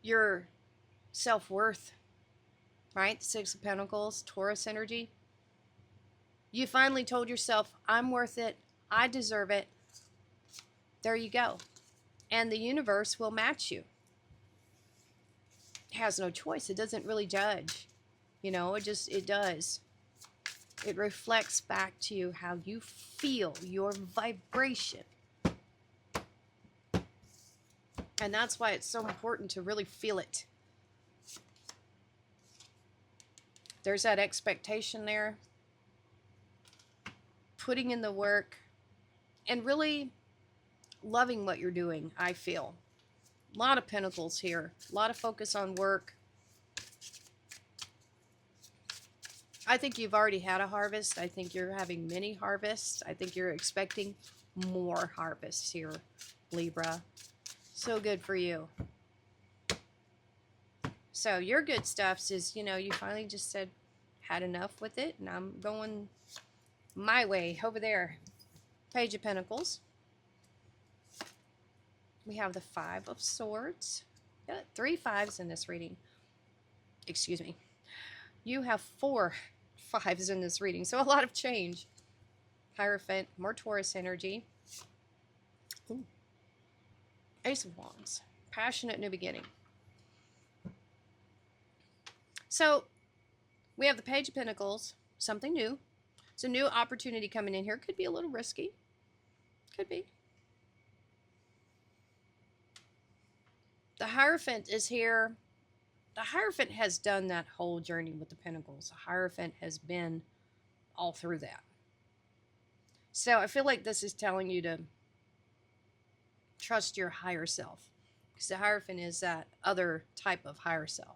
your self-worth, right? 6 of Pentacles, Taurus energy. You finally told yourself, I'm worth it. I deserve it. There you go. And the universe will match you. It has no choice. It doesn't really judge. You know, it does. It reflects back to you how you feel, your vibration. And that's why it's so important to really feel it. There's that expectation there. Putting in the work and really loving what you're doing, I feel. A lot of pentacles here. A lot of focus on work. I think you've already had a harvest. I think you're having many harvests. I think you're expecting more harvests here, Libra. So good for you. So your good stuff is, you know, you finally just said, had enough with it, and I'm going my way over there. Page of Pentacles. We have the Five of Swords. Yeah, 3 5s in this reading. Excuse me. You have 4 5s in this reading, so a lot of change. Hierophant, more Taurus energy. Ooh. Ace of Wands, passionate new beginning. So we have the Page of Pentacles, something new. It's a new opportunity coming in here. Could be a little risky. Could be. The Hierophant is here. The Hierophant has done that whole journey with the Pentacles. The Hierophant has been all through that. So I feel like this is telling you to trust your higher self. Because the Hierophant is that other type of higher self.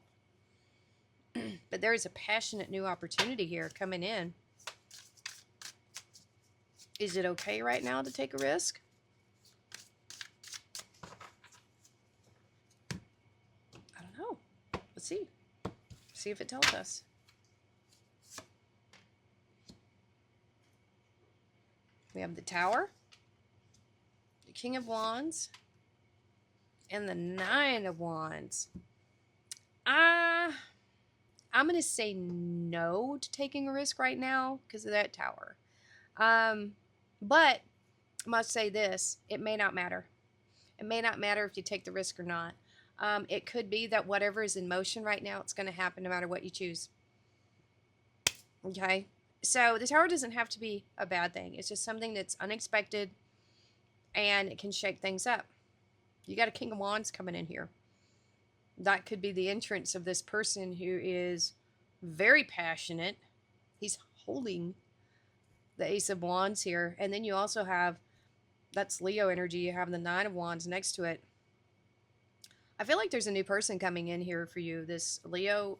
But there is a passionate new opportunity here coming in. Is it okay right now to take a risk? I don't know. Let's see. See if it tells us. We have the Tower, the King of Wands, and the Nine of Wands. I'm going to say no to taking a risk right now because of that Tower. But I must say this, it may not matter. It may not matter if you take the risk or not. It could be that whatever is in motion right now, it's going to happen no matter what you choose. Okay? So the Tower doesn't have to be a bad thing. It's just something that's unexpected and it can shake things up. You got a King of Wands coming in here. That could be the entrance of this person who is very passionate. He's holding the Ace of Wands here. And then you also have, that's Leo energy. You have the Nine of Wands next to it. I feel like there's a new person coming in here for you. This Leo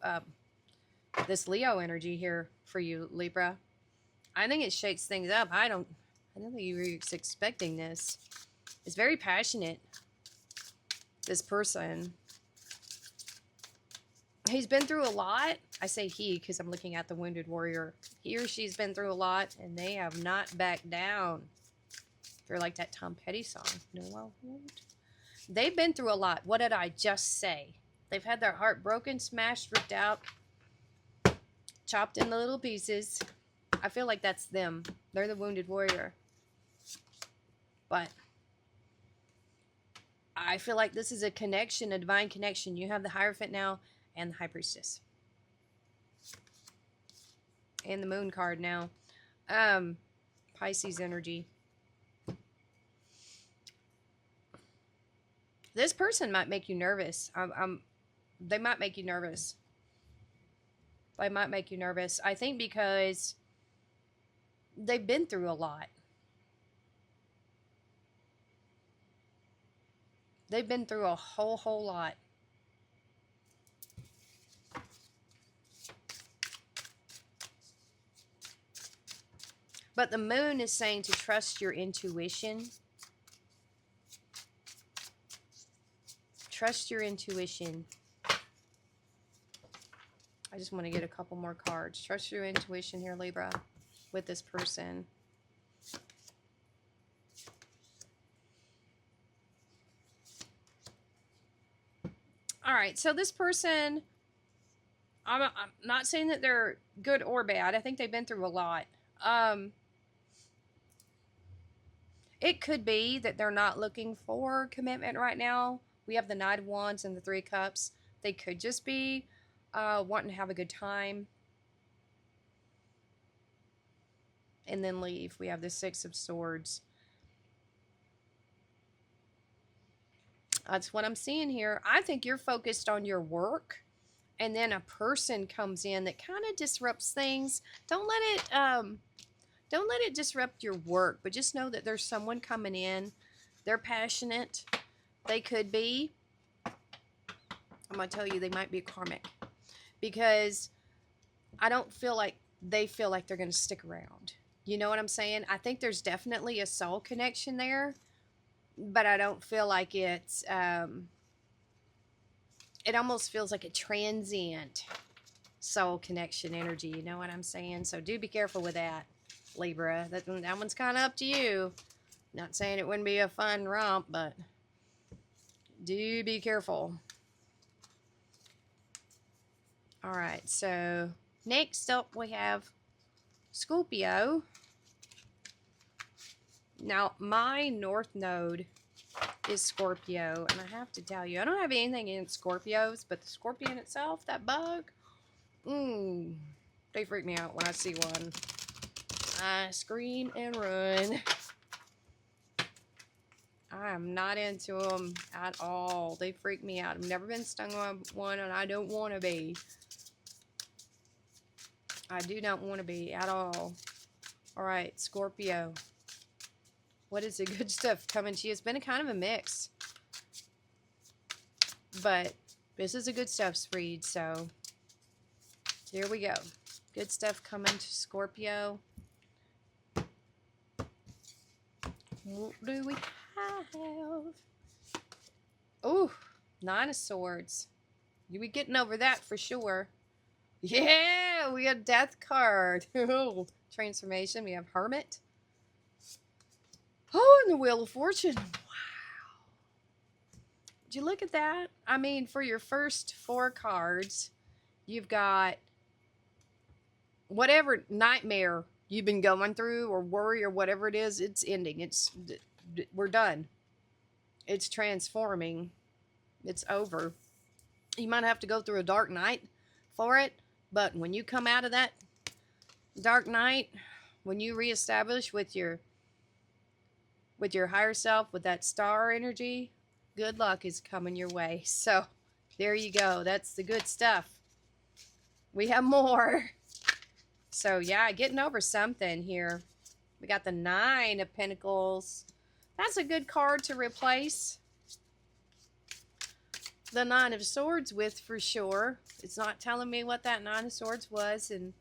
energy here for you, Libra. I think it shakes things up. I don't think you were expecting this. It's very passionate, this person. He's been through a lot. I say he because I'm looking at the Wounded Warrior. He or she's been through a lot, and they have not backed down. They're like that Tom Petty song. No, I won't. They've been through a lot. What did I just say? They've had their heart broken, smashed, ripped out, chopped into little pieces. I feel like that's them. They're the Wounded Warrior. But I feel like this is a connection, a divine connection. You have the Hierophant now and the High Priestess. And the Moon card now. Pisces energy. This person might make you nervous. They might make you nervous. They might make you nervous. I think because they've been through a lot. They've been through a whole lot. But the Moon is saying to trust your intuition. Trust your intuition. I just want to get a couple more cards. Trust your intuition here, Libra, with this person. All right, so this person, I'm not saying that they're good or bad. I think they've been through a lot. It could be that they're not looking for commitment right now. We have the Knight of Wands and the Three of Cups. They could just be wanting to have a good time and then leave. We have the Six of Swords. That's what I'm seeing here. I think you're focused on your work, and then a person comes in that kind of disrupts things. Don't let it disrupt your work, but just know that there's someone coming in. They're passionate. They could be. I'm going to tell you, they might be karmic, because I don't feel like they feel like they're going to stick around. You know what I'm saying? I think there's definitely a soul connection there, but I don't feel like it's, it almost feels like a transient soul connection energy. You know what I'm saying? So do be careful with that, Libra. That one's kind of up to you. Not saying it wouldn't be a fun romp, but do be careful. All right, so next up we have Scorpio. Now, my North Node is Scorpio, and I have to tell you, I don't have anything against Scorpios, but the scorpion itself, that bug, they freak me out when I see one. I scream and run. I am not into them at all. They freak me out. I've never been stung by one, and I don't want to be. I do not want to be at all. All right, Scorpio. What is the good stuff coming to you? It's been a kind of a mix. But this is a good stuff read, so here we go. Good stuff coming to Scorpio. What do we have? Oh, Nine of Swords. You be getting over that for sure. Yeah, we got Death card. Transformation. We have Hermit. Oh, and the Wheel of Fortune. Wow. Did you look at that? I mean, for your first 4 cards, you've got whatever nightmare you've been going through or worry or whatever it is, it's ending. We're done. It's transforming. It's over. You might have to go through a dark night for it, but when you come out of that dark night, when you reestablish with your higher self, with that star energy, good luck is coming your way. So there you go. That's the good stuff. We have more. So yeah, getting over something here. We got the Nine of Pentacles. That's a good card to replace the Nine of Swords with, for sure. It's not telling me what that Nine of Swords was, and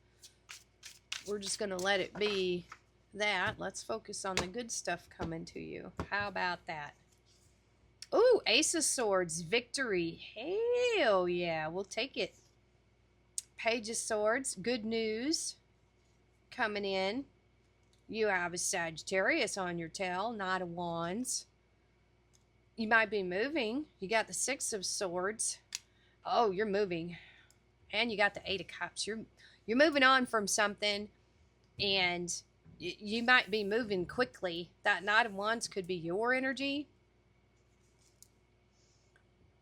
we're just going to let it be that. Let's focus on the good stuff coming to you. How about that? Ooh, Ace of Swords, victory. Hell yeah, we'll take it. Page of Swords, good news coming in. You have a Sagittarius on your tail, Knight of Wands. You might be moving. You got the Six of Swords. Oh, you're moving. And you got the Eight of Cups. You're moving on from something, and you might be moving quickly. That Knight of Wands could be your energy.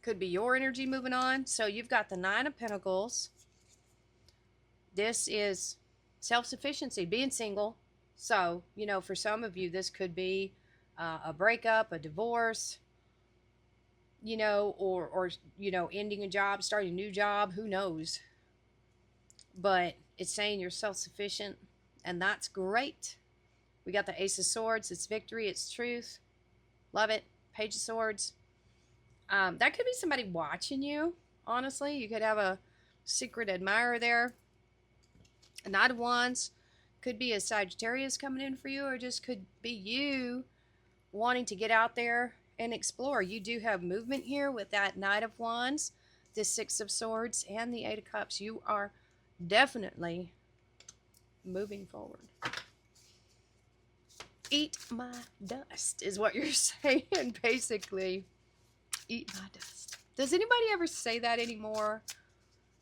Could be your energy moving on. So you've got the Nine of Pentacles. This is self-sufficiency, being single. So, you know, for some of you, this could be a breakup, a divorce, you know, or you know, ending a job, starting a new job, who knows. But it's saying you're self-sufficient, and that's great. We got the Ace of Swords. It's victory. It's truth. Love it. Page of Swords. That could be somebody watching you, honestly. You could have a secret admirer there. A Knight of Wands could be a Sagittarius coming in for you, or just could be you wanting to get out there and explore. You do have movement here with that Knight of Wands, the Six of Swords, and the Eight of Cups. You are definitely moving forward. Eat my dust is what you're saying, basically. Eat my dust. Does anybody ever say that anymore?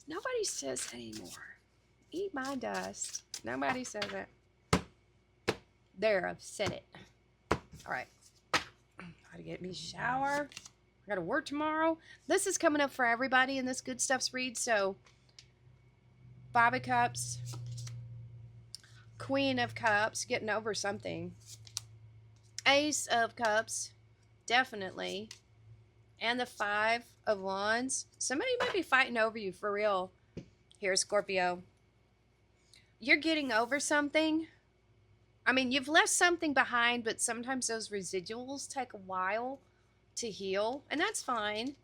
Nobody says that anymore. Eat my dust. Nobody says it. There, I've said it. All right. Gotta get me a shower. I gotta work tomorrow. This is coming up for everybody in this Good Stuff's read. So, Five of Cups, Queen of Cups, getting over something. Ace of Cups, definitely. And the Five of Wands. Somebody might be fighting over you for real here, Scorpio. You're getting over something. I mean, you've left something behind, but sometimes those residuals take a while to heal, and that's fine.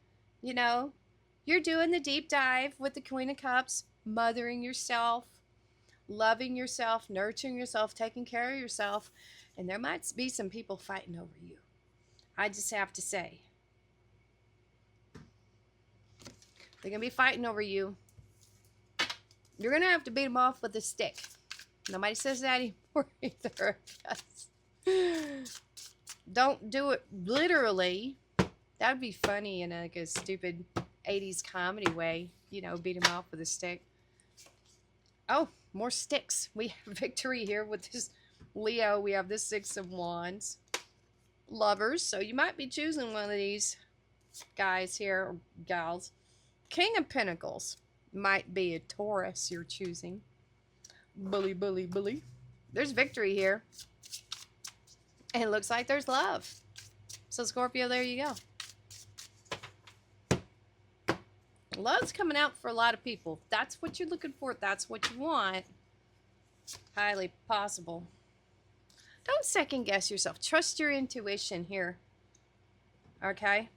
You know, you're doing the deep dive with the Queen of Cups, mothering yourself, loving yourself, nurturing yourself, taking care of yourself, and there might be some people fighting over you. I just have to say. They're going to be fighting over you. You're going to have to beat them off with a stick. Nobody says that anymore either. Don't do it literally. That would be funny in like a stupid 80s comedy way. You know, beat them off with a stick. Oh, more sticks. We have victory here with this Leo. We have the Six of Wands. Lovers. So you might be choosing one of these guys here, or gals. King of Pentacles. Might be a Taurus you're choosing. Bully, bully, bully. There's victory here. And it looks like there's love. So Scorpio, there you go. Love's coming out for a lot of people. If that's what you're looking for, if that's what you want, highly possible. Don't second guess yourself. Trust your intuition here. Okay?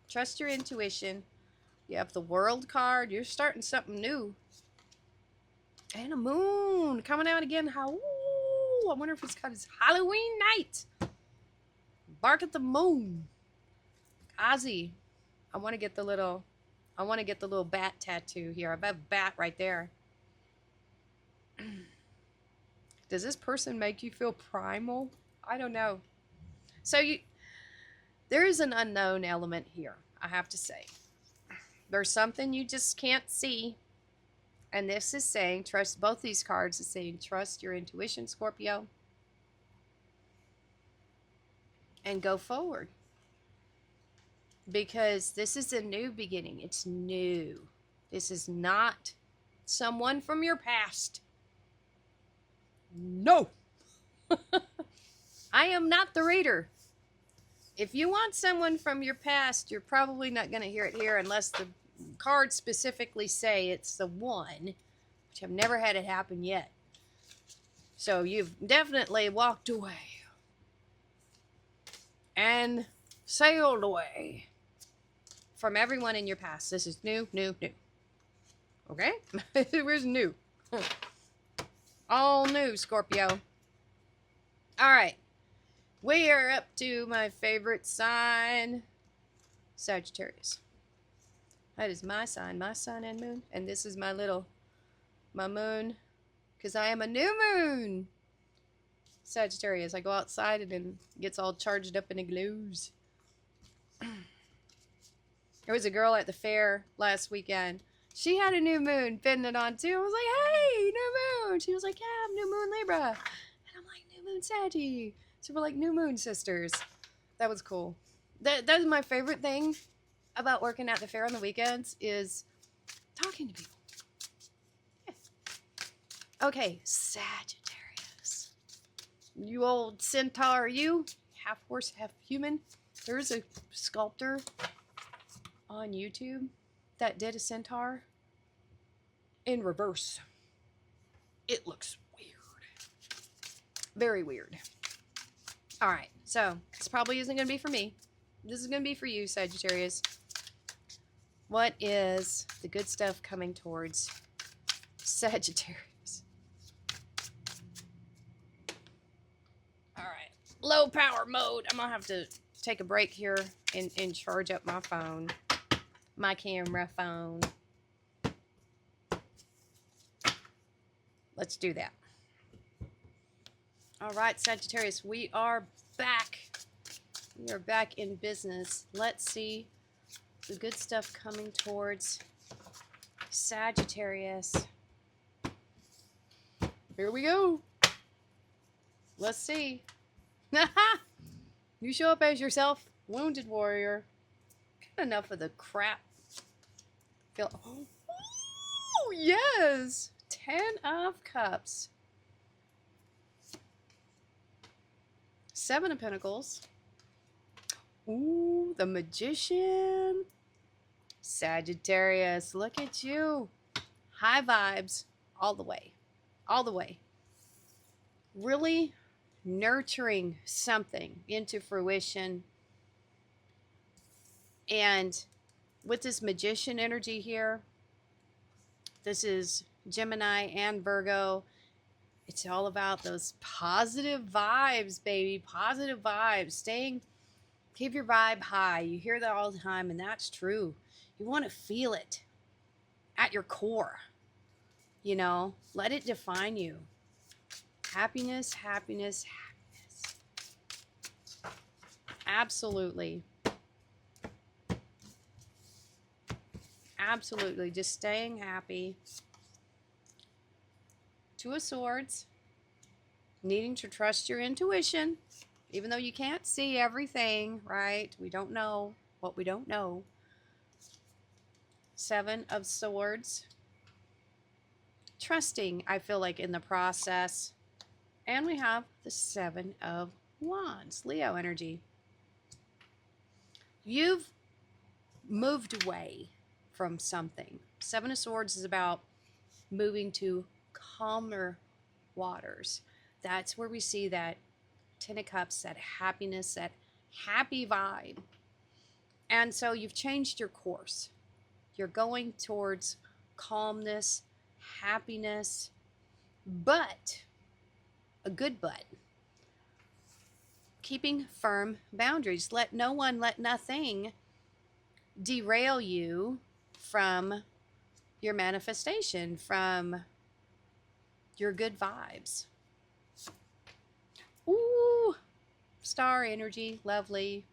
Trust your intuition. You have the World card. You're starting something new. And a moon coming out again. How? I wonder if it's got his Halloween night. Bark at the moon. Ozzy. I want to get the little bat tattoo here. I have a bat right there. Does this person make you feel primal? I don't know. So there is an unknown element here, I have to say. There's something you just can't see. And this is saying, trust, both these cards is saying, trust your intuition, Scorpio. And go forward. Because this is a new beginning. It's new. This is not someone from your past. No. I am not the reader. If you want someone from your past, you're probably not going to hear it here unless the cards specifically say it's the one, which I've never had it happen yet. So you've definitely walked away and sailed away from everyone in your past. This is new, new, new. Okay? Where's new? All new, Scorpio. All right. We are up to my favorite sign, Sagittarius. That is my sun and moon. And this is my moon, because I am a new moon. Sagittarius. I go outside and it gets all charged up and it glows. There was a girl at the fair last weekend. She had a new moon pinning it on too. I was like, hey, new moon. She was like, yeah, I'm new moon Libra. And I'm like, new moon Saggy. So we're like new moon sisters. That was cool. That is my favorite thing about working at the fair on the weekends is talking to people. Yeah. Okay, Sagittarius. You old centaur, you. Half horse, half human. There's a sculptor on YouTube that did a centaur in reverse. It looks weird. Very weird. All right, so this probably isn't going to be for me. This is going to be for you, Sagittarius. What is the good stuff coming towards Sagittarius? All right, low power mode. I'm going to have to take a break here and charge up my phone, my camera phone. Let's do that. All right, Sagittarius, we are back. We are back in business. Let's see the good stuff coming towards Sagittarius. Here we go. Let's see. You show up as yourself, wounded warrior. Get enough of the crap. Feel. Oh, yes! 10 of Cups. 7 of Pentacles. Ooh, the Magician. Sagittarius, look at you. High vibes all the way. All the way. Really nurturing something into fruition. And with this Magician energy here, this is Gemini and Virgo. It's all about those positive vibes, baby. Positive vibes. Keep your vibe high. You hear that all the time, and that's true. You want to feel it at your core. You know, let it define you. Happiness, happiness, happiness. Absolutely. Absolutely. Just staying happy. 2 of Swords. Needing to trust your intuition. Even though you can't see everything, right? We don't know what we don't know. 7 of Swords. Trusting, I feel like, in the process. And we have the 7 of Wands. Leo energy. You've moved away from something. 7 of Swords is about moving to calmer waters. That's where we see that 10 of Cups, that happiness, that happy vibe. And so you've changed your course. You're going towards calmness, happiness, but, a good but, keeping firm boundaries. Let no one, let nothing derail you from your manifestation, from your good vibes. Ooh, star energy, lovely,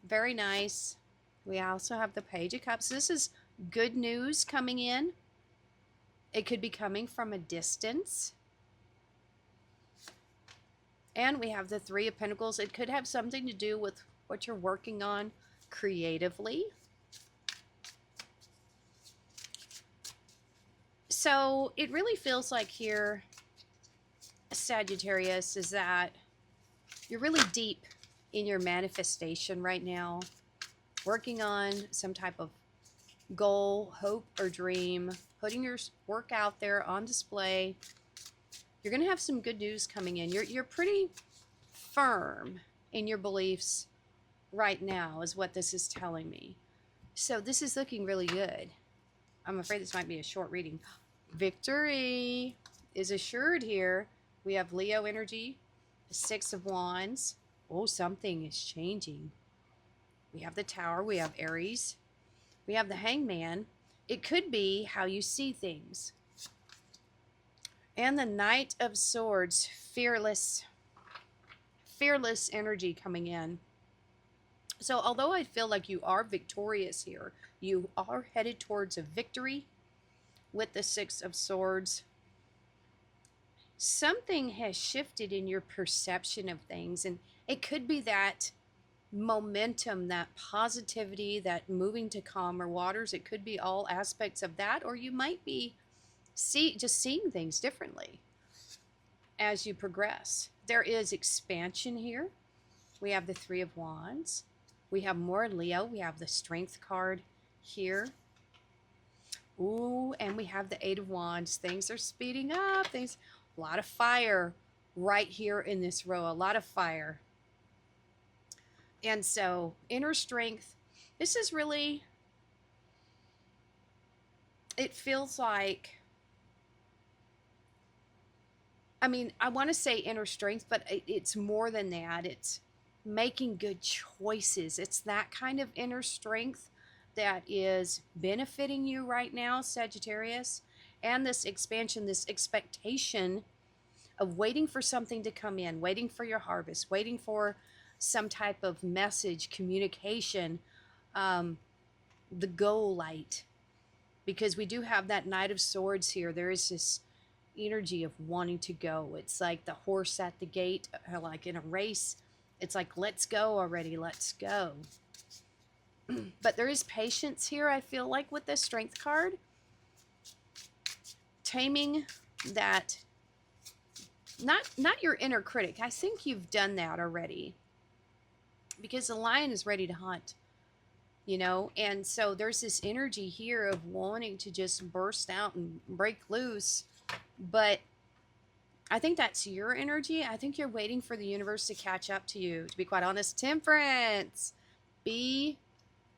very nice. We also have the Page of Cups. This is good news coming in. It could be coming from a distance. And we have the 3 of Pentacles. It could have something to do with what you're working on creatively. So it really feels like here, Sagittarius, is that you're really deep in your manifestation right now, working on some type of goal, hope, or dream, putting your work out there on display. You're going to have some good news coming in. You're pretty firm in your beliefs right now, is what this is telling me. So this is looking really good. I'm afraid this might be a short reading. Victory is assured here. We have Leo energy, the 6 of Wands. Oh, something is changing. We have the Tower. We have Aries. We have the Hangman. It could be how you see things. And the Knight of Swords, fearless energy coming in. So although I feel like you are victorious here, you are headed towards a victory with the 6 of Swords. Something has shifted in your perception of things, and it could be that momentum, that positivity, that moving to calmer waters. It could be all aspects of that, or you might be just seeing things differently as you progress. There is expansion here. We have the 3 of Wands. We have more Leo. We have the Strength card here. Ooh, and we have the 8 of Wands. Things are speeding up. A lot of fire right here in this row. A lot of fire. And so, inner strength. This is really, it feels like, I mean, I want to say inner strength, but it's more than that. It's making good choices. It's that kind of inner strength that is benefiting you right now, Sagittarius. And this expansion, this expectation of waiting for something to come in, waiting for your harvest, waiting for some type of message, communication, the goal light. Because we do have that Knight of Swords here. There is this energy of wanting to go. It's like the horse at the gate, like in a race, It's like, let's go already. Let's go. But there is patience here, I feel like, with this Strength card. Taming that, not your inner critic. I think you've done that already. Because the lion is ready to hunt. You know, and so there's this energy here of wanting to just burst out and break loose. But I think that's your energy. I think you're waiting for the universe to catch up to you, to be quite honest. Temperance. Be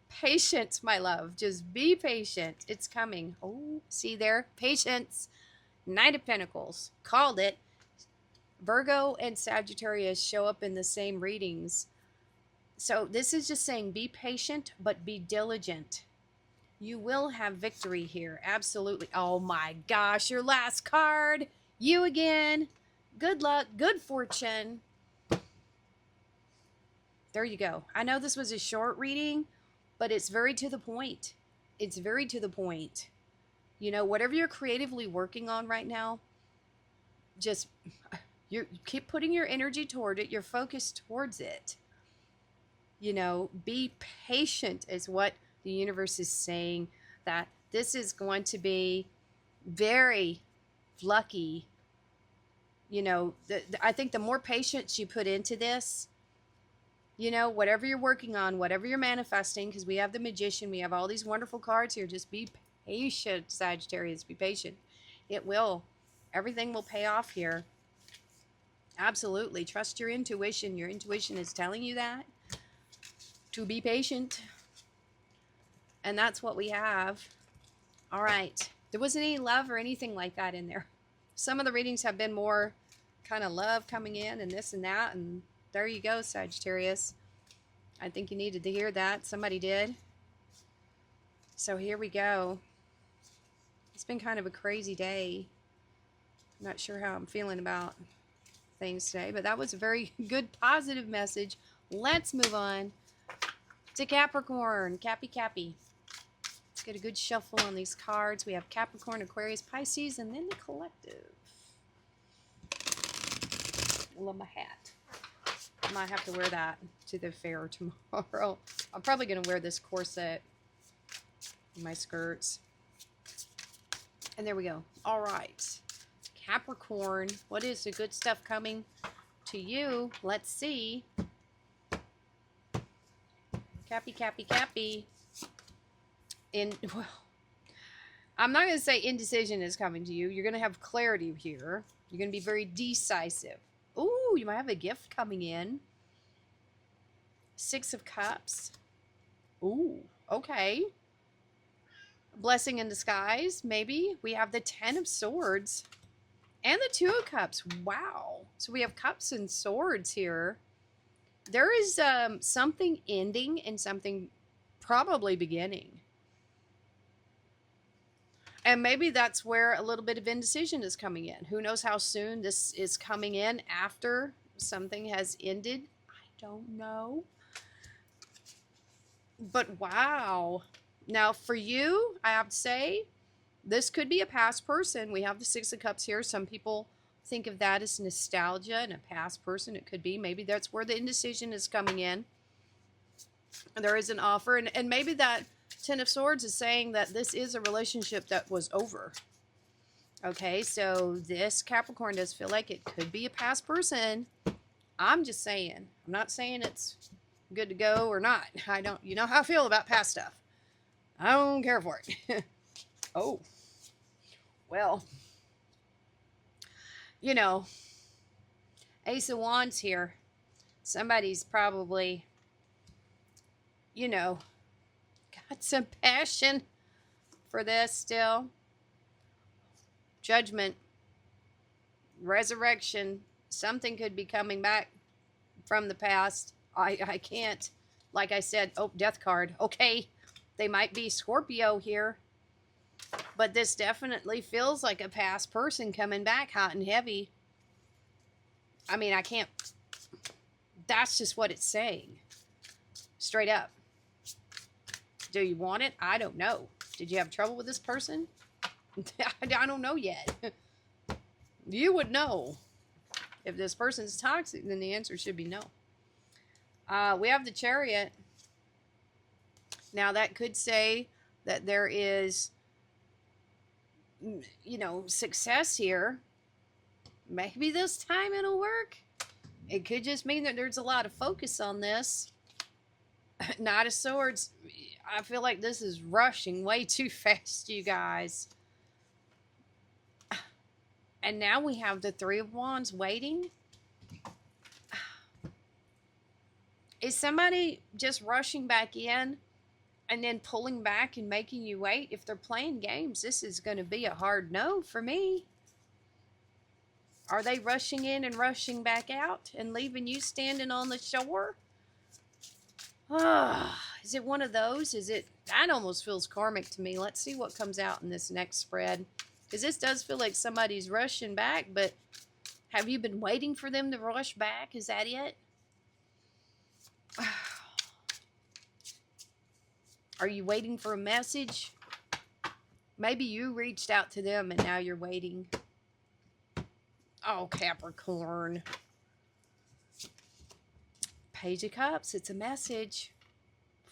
patient, my love. Just be patient. It's coming. Oh, see there? Patience. Knight of Pentacles. Called it. Virgo and Sagittarius show up in the same readings. So this is just saying be patient, but be diligent. You will have victory here. Absolutely. Oh my gosh, your last card. You again. Good luck. Good fortune. There you go. I know this was a short reading, but it's very to the point. It's very to the point. You know, whatever you're creatively working on right now, just you keep putting your energy toward it. You're focused towards it. You know, be patient is what the universe is saying, that this is going to be very lucky. You know, I think the more patience you put into this, you know, whatever you're working on, whatever you're manifesting, because we have the Magician, we have all these wonderful cards here. Just be patient, Sagittarius. Be patient. It will. Everything will pay off here. Absolutely. Trust your intuition. Your intuition is telling you that. To be patient. And that's what we have. All right. There wasn't any love or anything like that in there. Some of the readings have been more kind of love coming in and this and that. And there you go, Sagittarius. I think you needed to hear that. Somebody did. So here we go. It's been kind of a crazy day. I'm not sure how I'm feeling about things today, but that was a very good positive message. Let's move on to Capricorn. Cappy. Let's get a good shuffle on these cards. We have Capricorn, Aquarius, Pisces, and then the collective. I love my hat. I might have to wear that to the fair tomorrow. I'm probably going to wear this corset in my skirts. And there we go. All right. Capricorn, what is the good stuff coming to you? Let's see. Cappy. Well, I'm not going to say indecision is coming to you. You're going to have clarity here. You're going to be very decisive. Ooh, you might have a gift coming in. 6 of Cups. Ooh, okay. Blessing in disguise, maybe. We have the 10 of Swords. And the 2 of Cups. Wow. So we have Cups and Swords here. There is something ending and something probably beginning. And maybe that's where a little bit of indecision is coming in. Who knows how soon this is coming in after something has ended? I don't know. But wow. Now for you, I have to say, this could be a past person. We have the 6 of Cups here. Some people think of that as nostalgia and a past person. It could be. Maybe that's where the indecision is coming in. There is an offer. And maybe that 10 of Swords is saying that this is a relationship that was over. Okay, so this Capricorn does feel like it could be a past person. I'm just saying. I'm not saying it's good to go or not. You know how I feel about past stuff. I don't care for it. Oh. Well. You know, Ace of Wands here. Somebody's probably, you know, got some passion for this still. Judgment. Resurrection. Something could be coming back from the past. I can't. Like I said, oh, Death card. Okay, they might be Scorpio here. But this definitely feels like a past person coming back hot and heavy. I mean, I can't. That's just what it's saying. Straight up. Do you want it? I don't know. Did you have trouble with this person? I don't know yet. You would know. If this person's toxic, then the answer should be no. We have the Chariot. Now, that could say that there is, success here. Maybe this time it'll work. It could just mean that there's a lot of focus on this. Knight of Swords. I feel like this is rushing way too fast, you guys. And now we have the Three of Wands waiting. Is somebody just rushing back in and then pulling back and making you wait? If they're playing games, this is going to be a hard no for me. Are they rushing in and rushing back out and leaving you standing on the shore? Is it one of those? That almost feels karmic to me. Let's see what comes out in this next spread. Because this does feel like somebody's rushing back, but have you been waiting for them to rush back? Is that it? Are you waiting for a message? Maybe you reached out to them and now you're waiting. Oh, Capricorn. Page of Cups. It's a message.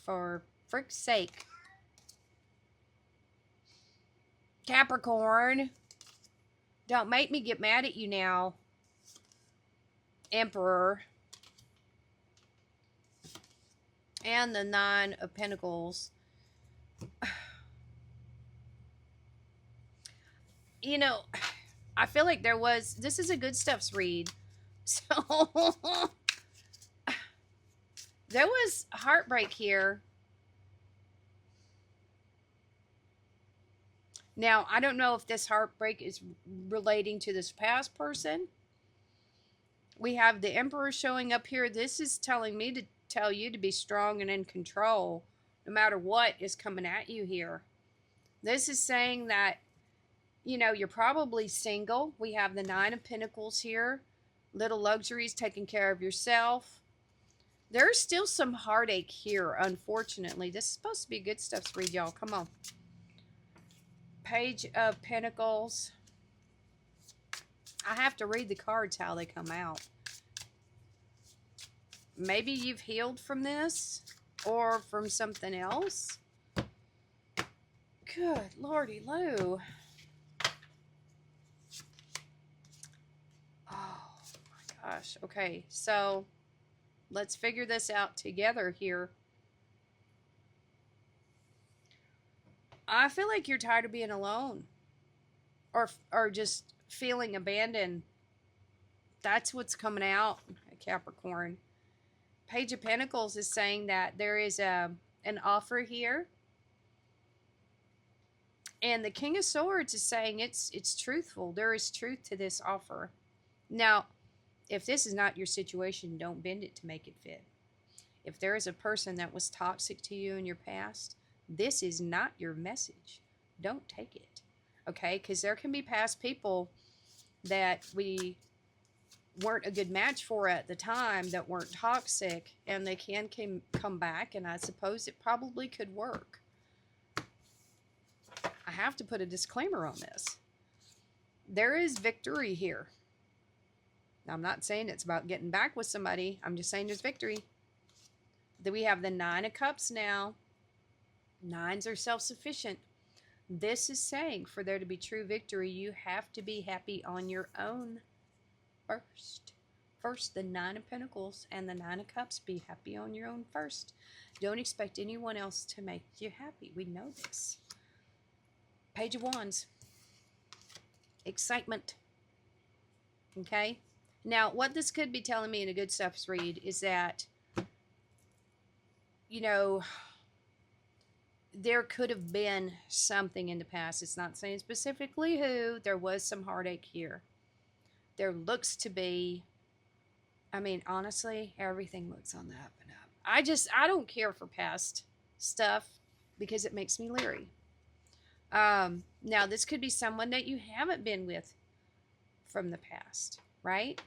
For frick's sake. Capricorn. Don't make me get mad at you now. Emperor. And the Nine of Pentacles. I feel like this is a good stuff's read. So, there was heartbreak here. Now, I don't know if this heartbreak is relating to this past person. We have the Emperor showing up here. This is telling me to tell you to be strong and in control, no matter what is coming at you here. This is saying that, you're probably single. We have the Nine of Pentacles here. Little luxuries, taking care of yourself. There's still some heartache here, unfortunately. This is supposed to be good stuff to read, y'all. Come on. Page of Pentacles. I have to read the cards how they come out. Maybe you've healed from this or from something else. Good Lordy Lou. Oh my gosh. Okay, so let's figure this out together here. I feel like you're tired of being alone. Or just feeling abandoned. That's what's coming out, Capricorn. Page of Pentacles is saying that there is an offer here. And the King of Swords is saying it's truthful. There is truth to this offer. Now, if this is not your situation, don't bend it to make it fit. If there is a person that was toxic to you in your past, this is not your message. Don't take it. Okay? Because there can be past people that we weren't a good match for at the time, that weren't toxic, and they can come back, and I suppose it probably could work. I have to put a disclaimer on this. There is victory here. Now, I'm not saying it's about getting back with somebody. I'm just saying there's victory. Then we have the Nine of Cups now. Nines are self-sufficient. This is saying for there to be true victory, you have to be happy on your own first. First, the Nine of Pentacles and the Nine of Cups. Be happy on your own first. Don't expect anyone else to make you happy. We know this. Page of Wands. Excitement. Okay? Now, what this could be telling me in a good stuff's read is that, there could have been something in the past. It's not saying specifically who. There was some heartache here. There looks to be, honestly, everything looks on the up and up. I don't care for past stuff because it makes me leery. Now, this could be someone that you haven't been with from the past, right?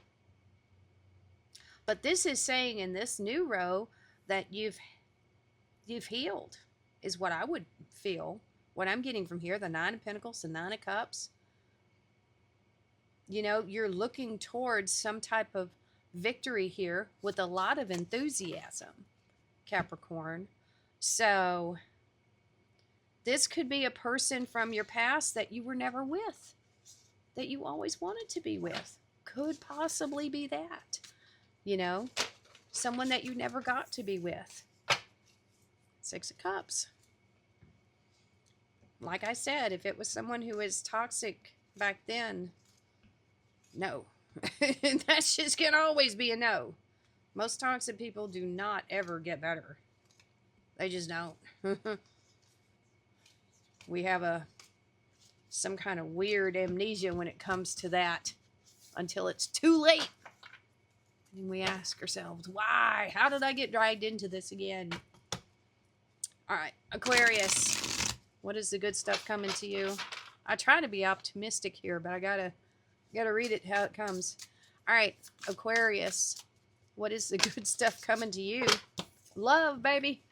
But this is saying in this new row that you've healed, is what I would feel. What I'm getting from here, the Nine of Pentacles, the Nine of Cups. You're looking towards some type of victory here with a lot of enthusiasm, Capricorn. So this could be a person from your past that you were never with, that you always wanted to be with. Could possibly be that. You know, someone that you never got to be with. Six of Cups. Like I said, if it was someone who was toxic back then, no. That's just going to always be a no. Most toxic people do not ever get better. They just don't. We have some kind of weird amnesia when it comes to that until it's too late. And we ask ourselves, why? How did I get dragged into this again? All right, Aquarius. What is the good stuff coming to you? I try to be optimistic here, but I gotta read it how it comes. All right, Aquarius. What is the good stuff coming to you? Love, baby.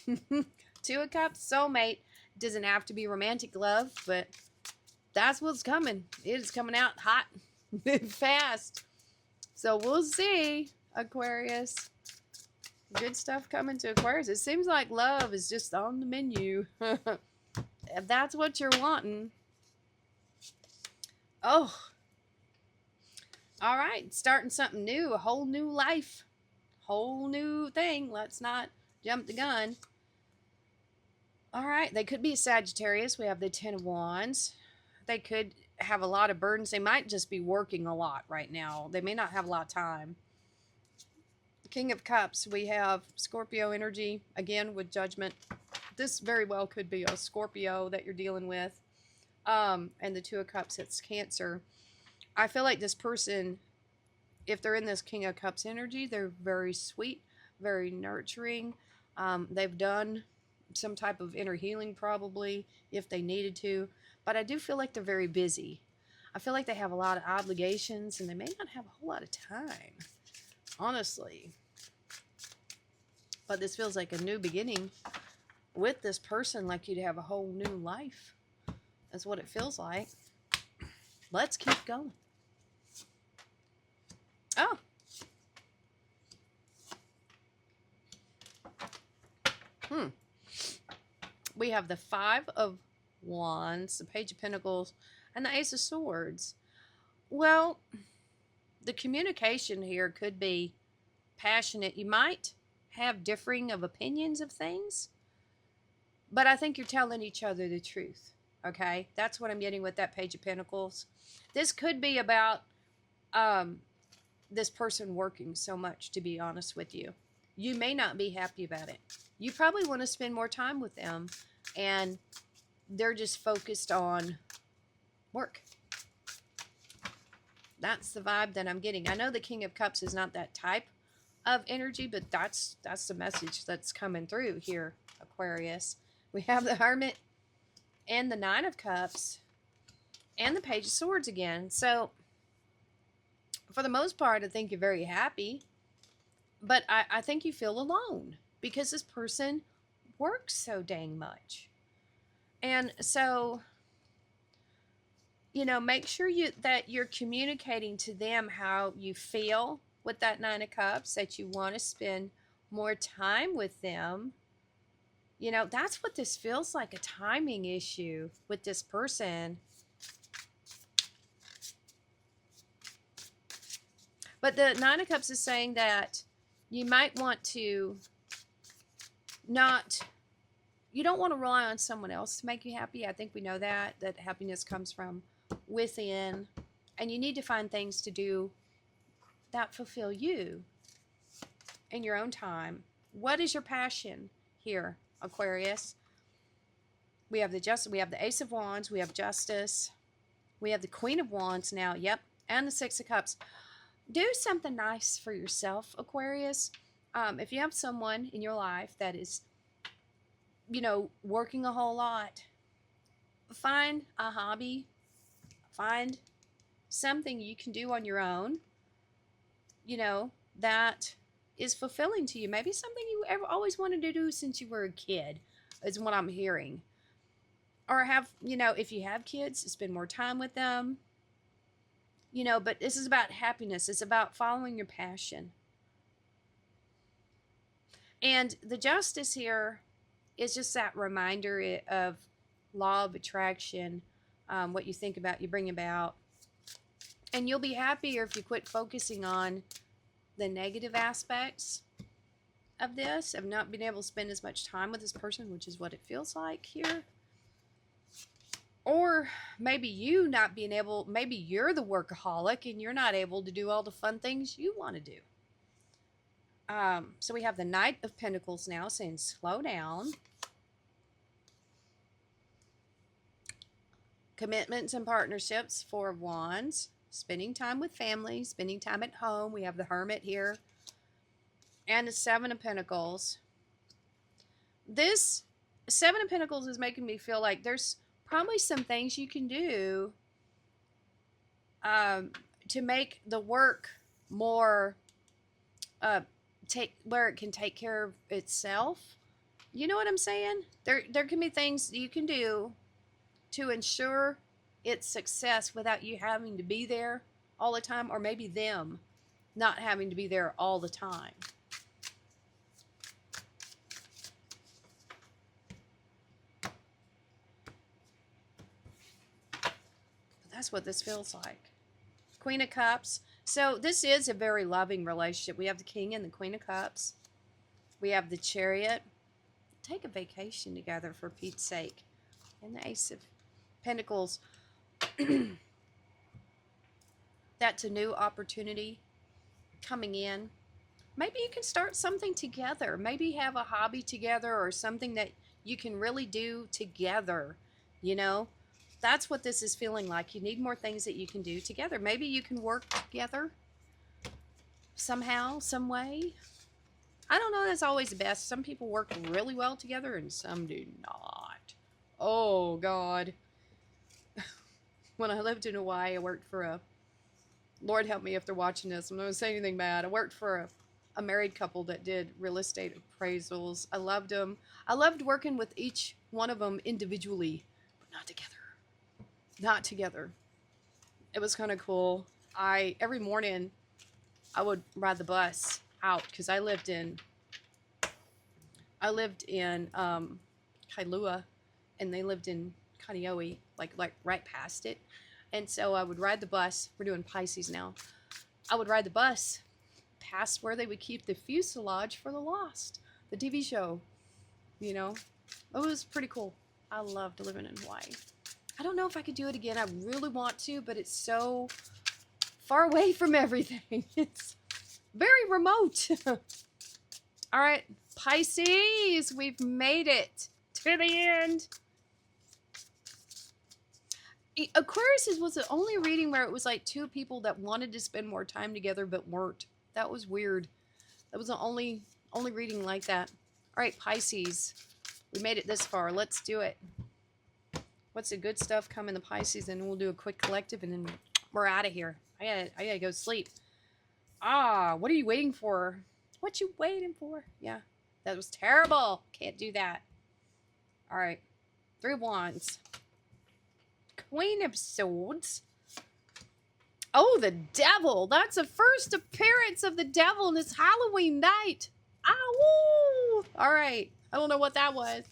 Two of Cups, soulmate. Doesn't have to be romantic love, but that's what's coming. It is coming out hot and fast. So we'll see, Aquarius. Good stuff coming to Aquarius. It seems like love is just on the menu. If that's what you're wanting. Oh. All right. Starting something new. A whole new life. Whole new thing. Let's not jump the gun. All right. They could be a Sagittarius. We have the Ten of Wands. They could have a lot of burdens. They might just be working a lot right now. They may not have a lot of time. King of Cups, we have Scorpio energy, again with judgment. This very well could be a Scorpio that you're dealing with. And the Two of Cups, it's Cancer. I feel like this person, if they're in this King of Cups energy, they're very sweet, very nurturing. They've done some type of inner healing probably if they needed to. But I do feel like they're very busy. I feel like they have a lot of obligations and they may not have a whole lot of time, honestly. But this feels like a new beginning with this person, like you'd have a whole new life. That's what it feels like. Let's keep going. Oh. We have the Five of Wands, the Page of Pentacles, and the Ace of Swords. Well, the communication here could be passionate. You might have differing of opinions of things, but I think you're telling each other the truth. Okay, that's what I'm getting with that Page of Pentacles. This could be about this person working so much, to be honest with you. You may not be happy about it. You probably want to spend more time with them, and they're just focused on work. That's the vibe that I'm getting. I know the King of Cups is not that type of energy, but that's the message that's coming through here, Aquarius. We have the Hermit and the Nine of Cups and the Page of Swords again. So for the most part, I think you're very happy, but I think you feel alone because this person works so dang much. And so, you know, make sure that you're communicating to them how you feel with that Nine of Cups, that you want to spend more time with them. You know, that's what this feels like, a timing issue with this person. But the Nine of Cups is saying that you might want to you don't want to rely on someone else to make you happy. I think we know that happiness comes from within. And you need to find things to do that fulfill you in your own time. What is your passion here, Aquarius? We have the Ace of Wands, we have Justice, we have the Queen of Wands now, yep, and the Six of Cups. Do something nice for yourself, Aquarius. If you have someone in your life that is, you know, working a whole lot, find a hobby, find something you can do on your own, you know, that is fulfilling to you. Maybe something you always wanted to do since you were a kid is what I'm hearing. Or have, you know, if you have kids, spend more time with them. You know, but this is about happiness. It's about following your passion. And the justice here is just that reminder of law of attraction, what you think about, you bring about. And you'll be happier if you quit focusing on the negative aspects of this, of not being able to spend as much time with this person, which is what it feels like here. Or maybe you not being able, maybe you're the workaholic and you're not able to do all the fun things you want to do. So we have the Knight of Pentacles now saying slow down. Commitments and partnerships, Four of Wands. Spending time with family, spending time at home. We have the Hermit here. And the Seven of Pentacles. This Seven of Pentacles is making me feel like there's probably some things you can do to make the work more where it can take care of itself. You know what I'm saying? There can be things you can do to ensure its success without you having to be there all the time, or maybe them not having to be there all the time. But that's what this feels like. Queen of Cups. So this is a very loving relationship. We have the King and the Queen of Cups. We have the Chariot. Take a vacation together, for Pete's sake. And the Ace of Pentacles. That's a new opportunity coming in. Maybe you can start something together. Maybe have a hobby together, or something that you can really do together. You know, that's what this is feeling like. You need more things that you can do together. Maybe you can work together somehow, some way. I don't know, that's always the best. Some people work really well together and some do not. Oh, God. When I lived in Hawaii, I worked for a, Lord help me if they're watching this, I'm not going to say anything bad. I worked for a married couple that did real estate appraisals. I loved them. I loved working with each one of them individually, but not together. Not together. It was kind of cool. Every morning, I would ride the bus out, because I lived in Kailua, and they lived in Kaneohe, like right past it. And so I would ride the bus. We're doing Pisces now. I would ride the bus past where they would keep the fuselage for The Lost, the TV show. You know, it was pretty cool. I loved living in Hawaii. I don't know if I could do it again. I really want to, but it's so far away from everything. It's very remote. All right, Pisces, we've made it to the end. Aquarius was the only reading where it was like two people that wanted to spend more time together but weren't. That was weird. That was the only reading like that. All right, Pisces, we made it this far. Let's do it. What's the good stuff coming to Pisces? And we'll do a quick collective, and then we're out of here. I gotta go sleep. What are you waiting for? What you waiting for? Yeah, that was terrible. Can't do that. All right, Three of Wands. Queen of Swords. Oh, the Devil. That's the first appearance of the Devil in this Halloween night. Ow! All right. I don't know what that was.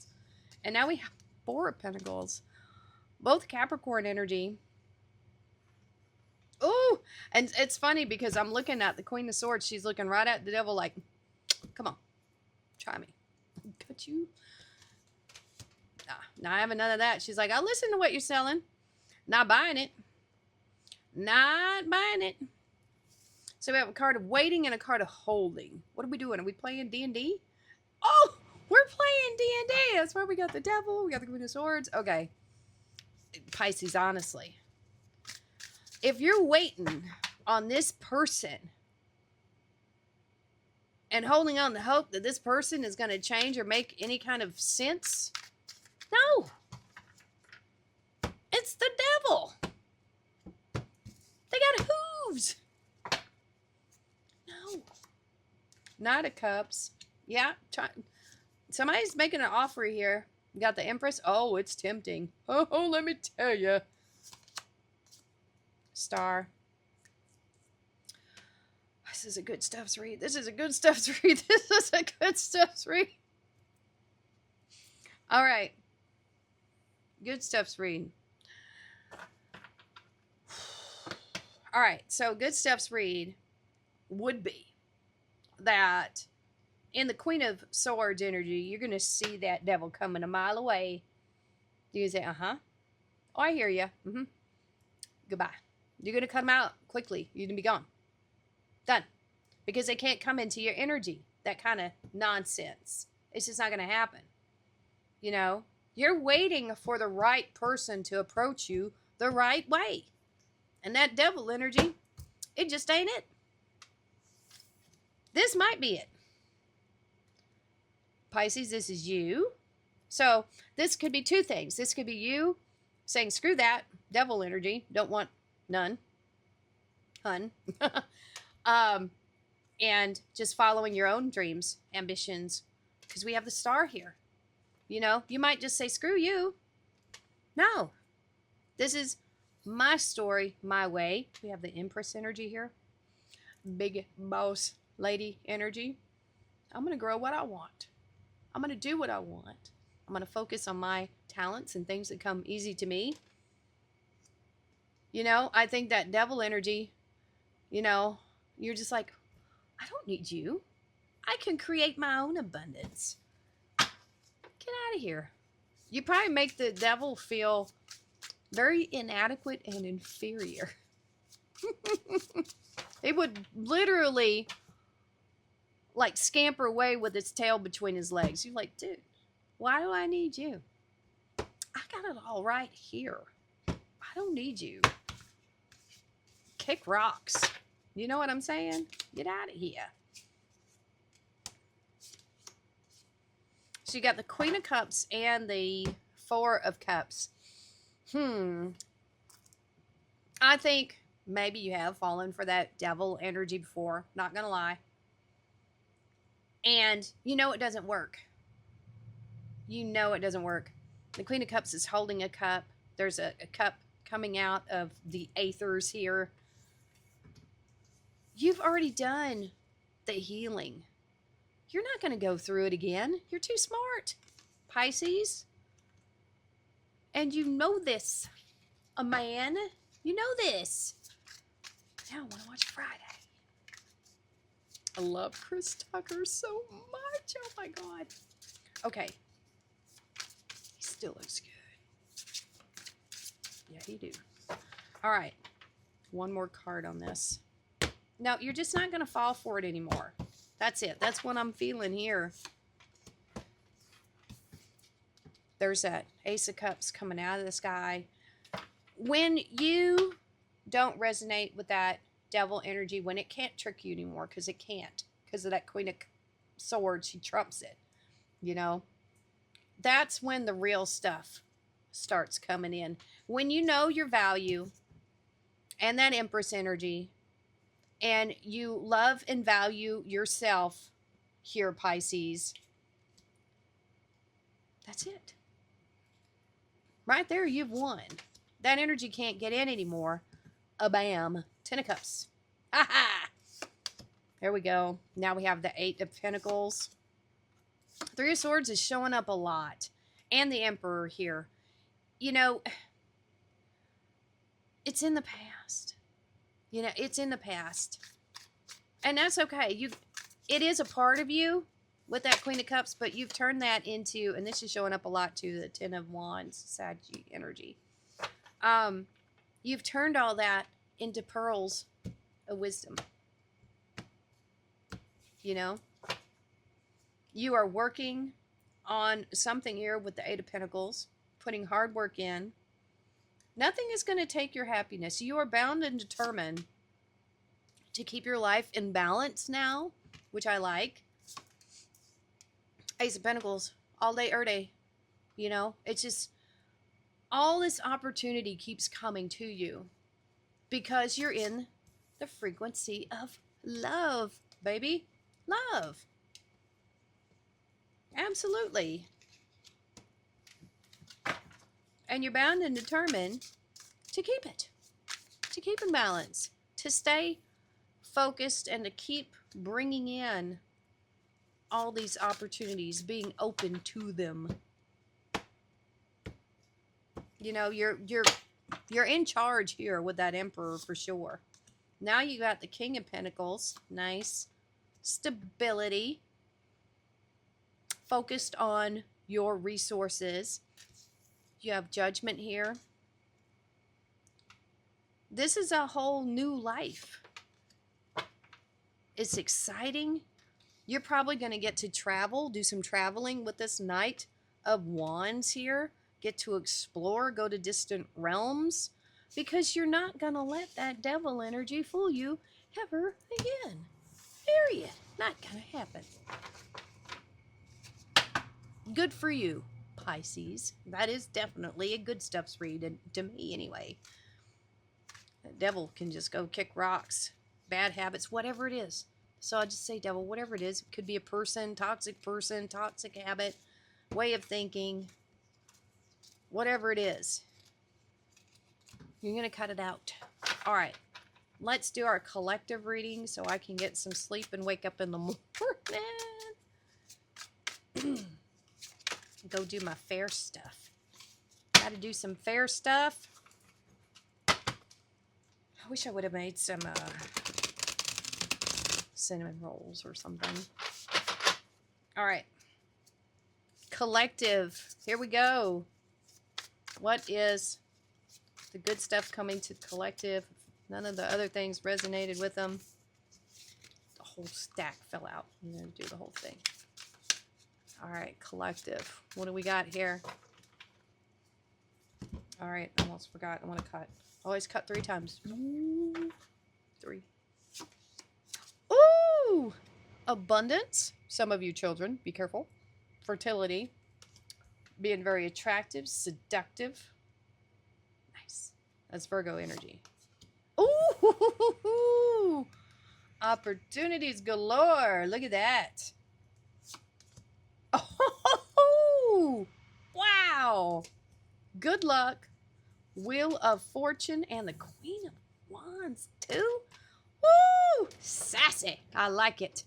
And now we have Four of Pentacles. Both Capricorn energy. Oh, and it's funny because I'm looking at the Queen of Swords. She's looking right at the Devil like, come on, try me. Got you. Nah, I have none of that. She's like, I'll listen to what you're selling. Not buying it. Not buying it. So we have a card of waiting and a card of holding. What are we doing? Are we playing D&D? Oh, we're playing D&D. That's why we got the Devil. We got the Queen of Swords. Okay. Pisces, honestly. If you're waiting on this person and holding on to hope that this person is going to change or make any kind of sense, no. It's the Devil. They got hooves. No. Knight of Cups. Yeah. Somebody's making an offer here. You got the Empress. Oh, it's tempting. Oh, let me tell you. Star. This is a good stuff's read. This is a good stuff's read. This is a good stuff's read. All right. Good stuff's read. All right. So good stuff's read would be that in the Queen of Swords energy, you're going to see that devil coming a mile away. You say, uh-huh. Oh, I hear you. Mm-hmm. Goodbye. You're going to cut them out quickly. You're going to be gone. Done. Because they can't come into your energy. That kind of nonsense. It's just not going to happen. You know? You're waiting for the right person to approach you the right way. And that devil energy, it just ain't it. This might be it. Pisces, this is you. So this could be two things. This could be you saying, screw that, devil energy, don't want none, hun. And just following your own dreams, ambitions, because we have the star here. You know, you might just say, screw you. No, this is my story, my way. We have the Empress energy here. Big boss lady energy. I'm going to grow what I want. I'm going to do what I want. I'm going to focus on my talents and things that come easy to me. You know, I think that devil energy, you know, you're just like, I don't need you. I can create my own abundance. Get out of here. You probably make the devil feel very inadequate and inferior. It would literally like scamper away with its tail between his legs. You're like, dude, why do I need you? I got it all right here. I don't need you. Kick rocks. You know what I'm saying? Get out of here. So you got the Queen of Cups and the Four of Cups. I think maybe you have fallen for that devil energy before. Not going to lie. And you know it doesn't work. You know it doesn't work. The Queen of Cups is holding a cup. There's a cup coming out of the aethers here. You've already done the healing. You're not going to go through it again. You're too smart, Pisces. And you know this. A man, you know this. Now I want to watch Friday. I love Chris Tucker so much. Oh my God. Okay. He still looks good. Yeah, he do. All right. One more card on this. No, you're just not going to fall for it anymore. That's it. That's what I'm feeling here. There's that Ace of Cups coming out of the sky. When you don't resonate with that devil energy, when it can't trick you anymore, because it can't, because of that Queen of Swords, she trumps it, you know, that's when the real stuff starts coming in. When you know your value and that Empress energy, and you love and value yourself here, Pisces, that's it. Right there, you've won. That energy can't get in anymore. A-bam. 10 of Cups. Ha-ha! There we go. Now we have the 8 of Pentacles. 3 of Swords is showing up a lot. And the Emperor here. You know, it's in the past. You know, it's in the past. And that's okay. It is a part of you with that Queen of Cups, but you've turned that into, and this is showing up a lot too, the 10 of Wands, Sag energy. You've turned all that into pearls of wisdom. You know? You are working on something here with the 8 of Pentacles, putting hard work in. Nothing is going to take your happiness. You are bound and determined to keep your life in balance now, which I like. Ace of Pentacles, all day, every day. You know, it's just all this opportunity keeps coming to you because you're in the frequency of love, baby. Love. Absolutely. And you're bound and determined to keep it. To keep in balance. To stay focused and to keep bringing in all these opportunities, being open to them. You know, you're in charge here with that Emperor for sure. Now you got the King of Pentacles. Nice. Stability. Focused on your resources. You have Judgment here. This is a whole new life. It's exciting. You're probably going to get to travel, do some traveling with this Knight of Wands here. Get to explore, go to distant realms. Because you're not going to let that devil energy fool you ever again. Period. Not going to happen. Good for you, Pisces. That is definitely a good stuff read to me anyway. The devil can just go kick rocks, bad habits, whatever it is. So I just say devil, whatever it is. It could be a person, toxic habit, way of thinking, whatever it is. You're going to cut it out. All right. Let's do our collective reading so I can get some sleep and wake up in the morning. Go do my fair stuff. Got to do some fair stuff. I wish I would have made some cinnamon rolls or something. All right. Collective. Here we go. What is the good stuff coming to collective? None of the other things resonated with them. The whole stack fell out. I'm going to do the whole thing. All right, collective. What do we got here? All right, almost forgot. I want to cut. Always cut 3 times. Ooh, 3. Ooh! Abundance. Some of you children, be careful. Fertility. Being very attractive, seductive. Nice. That's Virgo energy. Ooh! Opportunities galore. Look at that. Oh! Wow! Good luck. Wheel of Fortune and the Queen of Wands too. Woo! Sassy. I like it.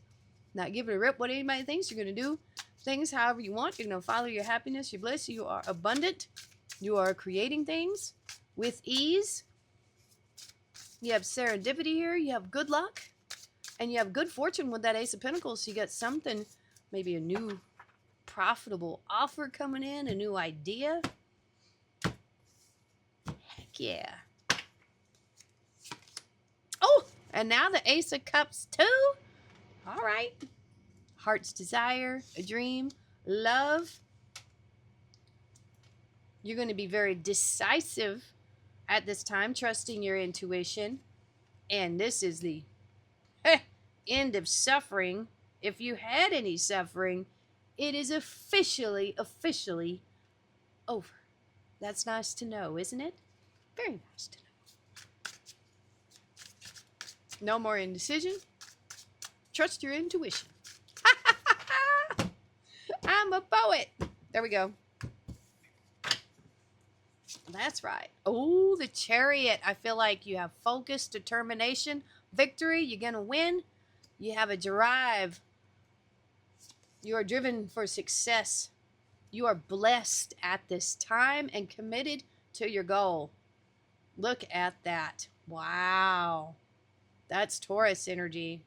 Not giving a rip what anybody thinks. You're going to do things however you want. You're going to follow your happiness, your bliss. You are abundant. You are creating things with ease. You have serendipity here. You have good luck. And you have good fortune with that Ace of Pentacles. So you got something, maybe a new profitable offer coming in, a new idea. Heck yeah. Oh, and now the Ace of Cups too. All right. Heart's desire, a dream, love. You're going to be very decisive at this time, trusting your intuition. And this is the end of suffering. If you had any suffering, it is officially over. That's nice to know, isn't it? Very nice to know. No more indecision. Trust your intuition. I'm a poet. There we go. That's right. Oh, the Chariot. I feel like you have focus, determination, victory. You're going to win. You have a drive. You are driven for success. You are blessed at this time and committed to your goal. Look at that. Wow. That's Taurus energy.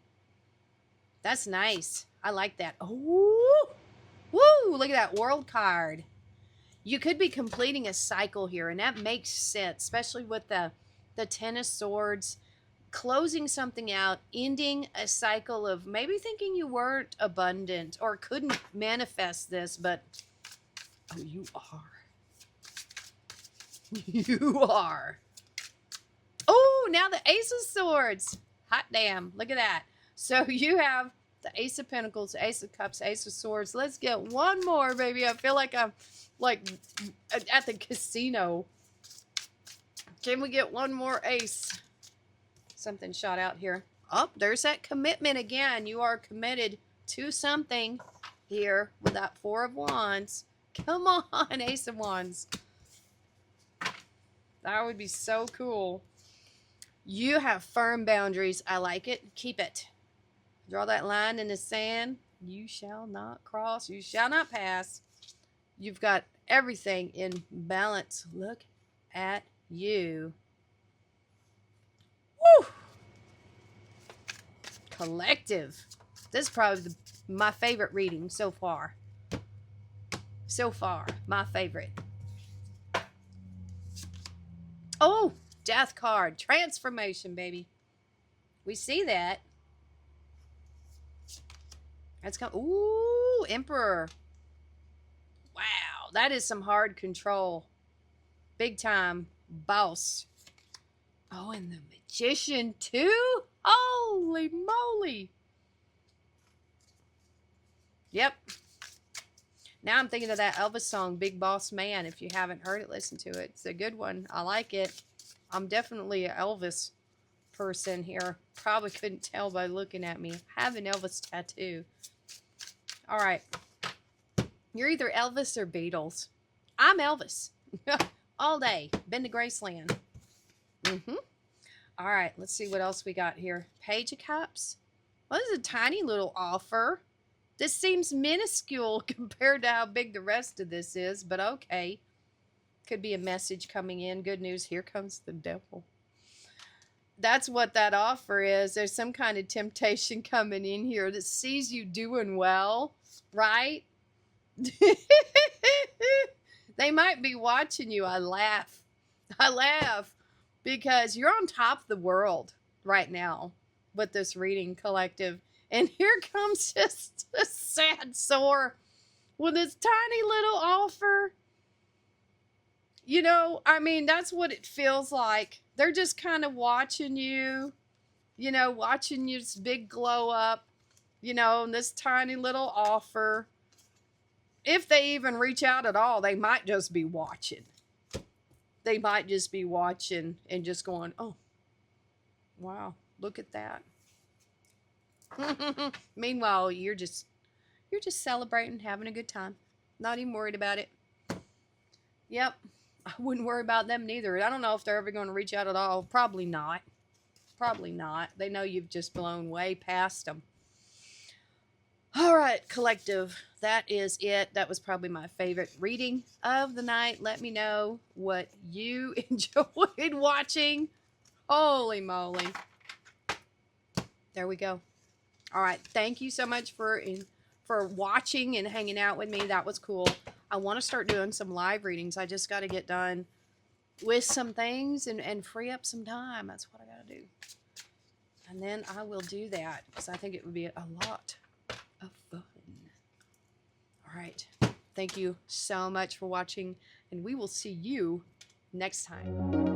That's nice. I like that. Oh, woo! Look at that World card. You could be completing a cycle here, and that makes sense, especially with the Ten of Swords, closing something out, ending a cycle of maybe thinking you weren't abundant or couldn't manifest this, but oh, you are. You are. Oh, now the Ace of Swords. Hot damn. Look at that. So you have the Ace of Pentacles, Ace of Cups, Ace of Swords. Let's get one more, baby. I feel like I'm like at the casino. Can we get one more ace? Something shot out here. Oh, there's that commitment again. You are committed to something here with that Four of Wands. Come on, Ace of Wands. That would be so cool. You have firm boundaries. I like it. Keep it. Draw that line in the sand. You shall not cross. You shall not pass. You've got everything in balance. Look at you. Woo! Collective. This is probably my favorite reading so far. So far, my favorite. Oh, death card. Transformation, baby. We see that. That's come. Ooh, Emperor. Wow, that is some hard control. Big time boss. Oh, and the Magician too? Holy moly. Yep. Now I'm thinking of that Elvis song, Big Boss Man. If you haven't heard it, listen to it. It's a good one. I like it. I'm definitely an Elvis person here. Probably couldn't tell by looking at me. I have an Elvis tattoo. All right. You're either Elvis or Beatles. I'm Elvis. All day. Been to Graceland. All right. Let's see what else we got here. Page of Cups. Well, this is a tiny little offer. This seems minuscule compared to how big the rest of this is, but okay. Could be a message coming in. Good news. Here comes the devil. That's what that offer is. There's some kind of temptation coming in here that sees you doing well, right? They might be watching you. I laugh because you're on top of the world right now with this reading, collective. And here comes just a sad sore with this tiny little offer. You know, I mean, that's what it feels like. They're just kind of watching you, you know, watching you, this big glow up, you know, and this tiny little offer. If they even reach out at all, they might just be watching. They might just be watching and just going, oh, wow, look at that. Meanwhile, you're just celebrating, having a good time. Not even worried about it. Yep. I wouldn't worry about them neither. I don't know if they're ever going to reach out at all. Probably not. Probably not. They know you've just blown way past them. All right, collective. That is it. That was probably my favorite reading of the night. Let me know what you enjoyed watching. Holy moly. There we go. All right. Thank you so much for watching and hanging out with me. That was cool. I want to start doing some live readings. I just got to get done with some things and free up some time. That's what I got to do. And then I will do that because I think it would be a lot of fun. All right. Thank you so much for watching, and we will see you next time.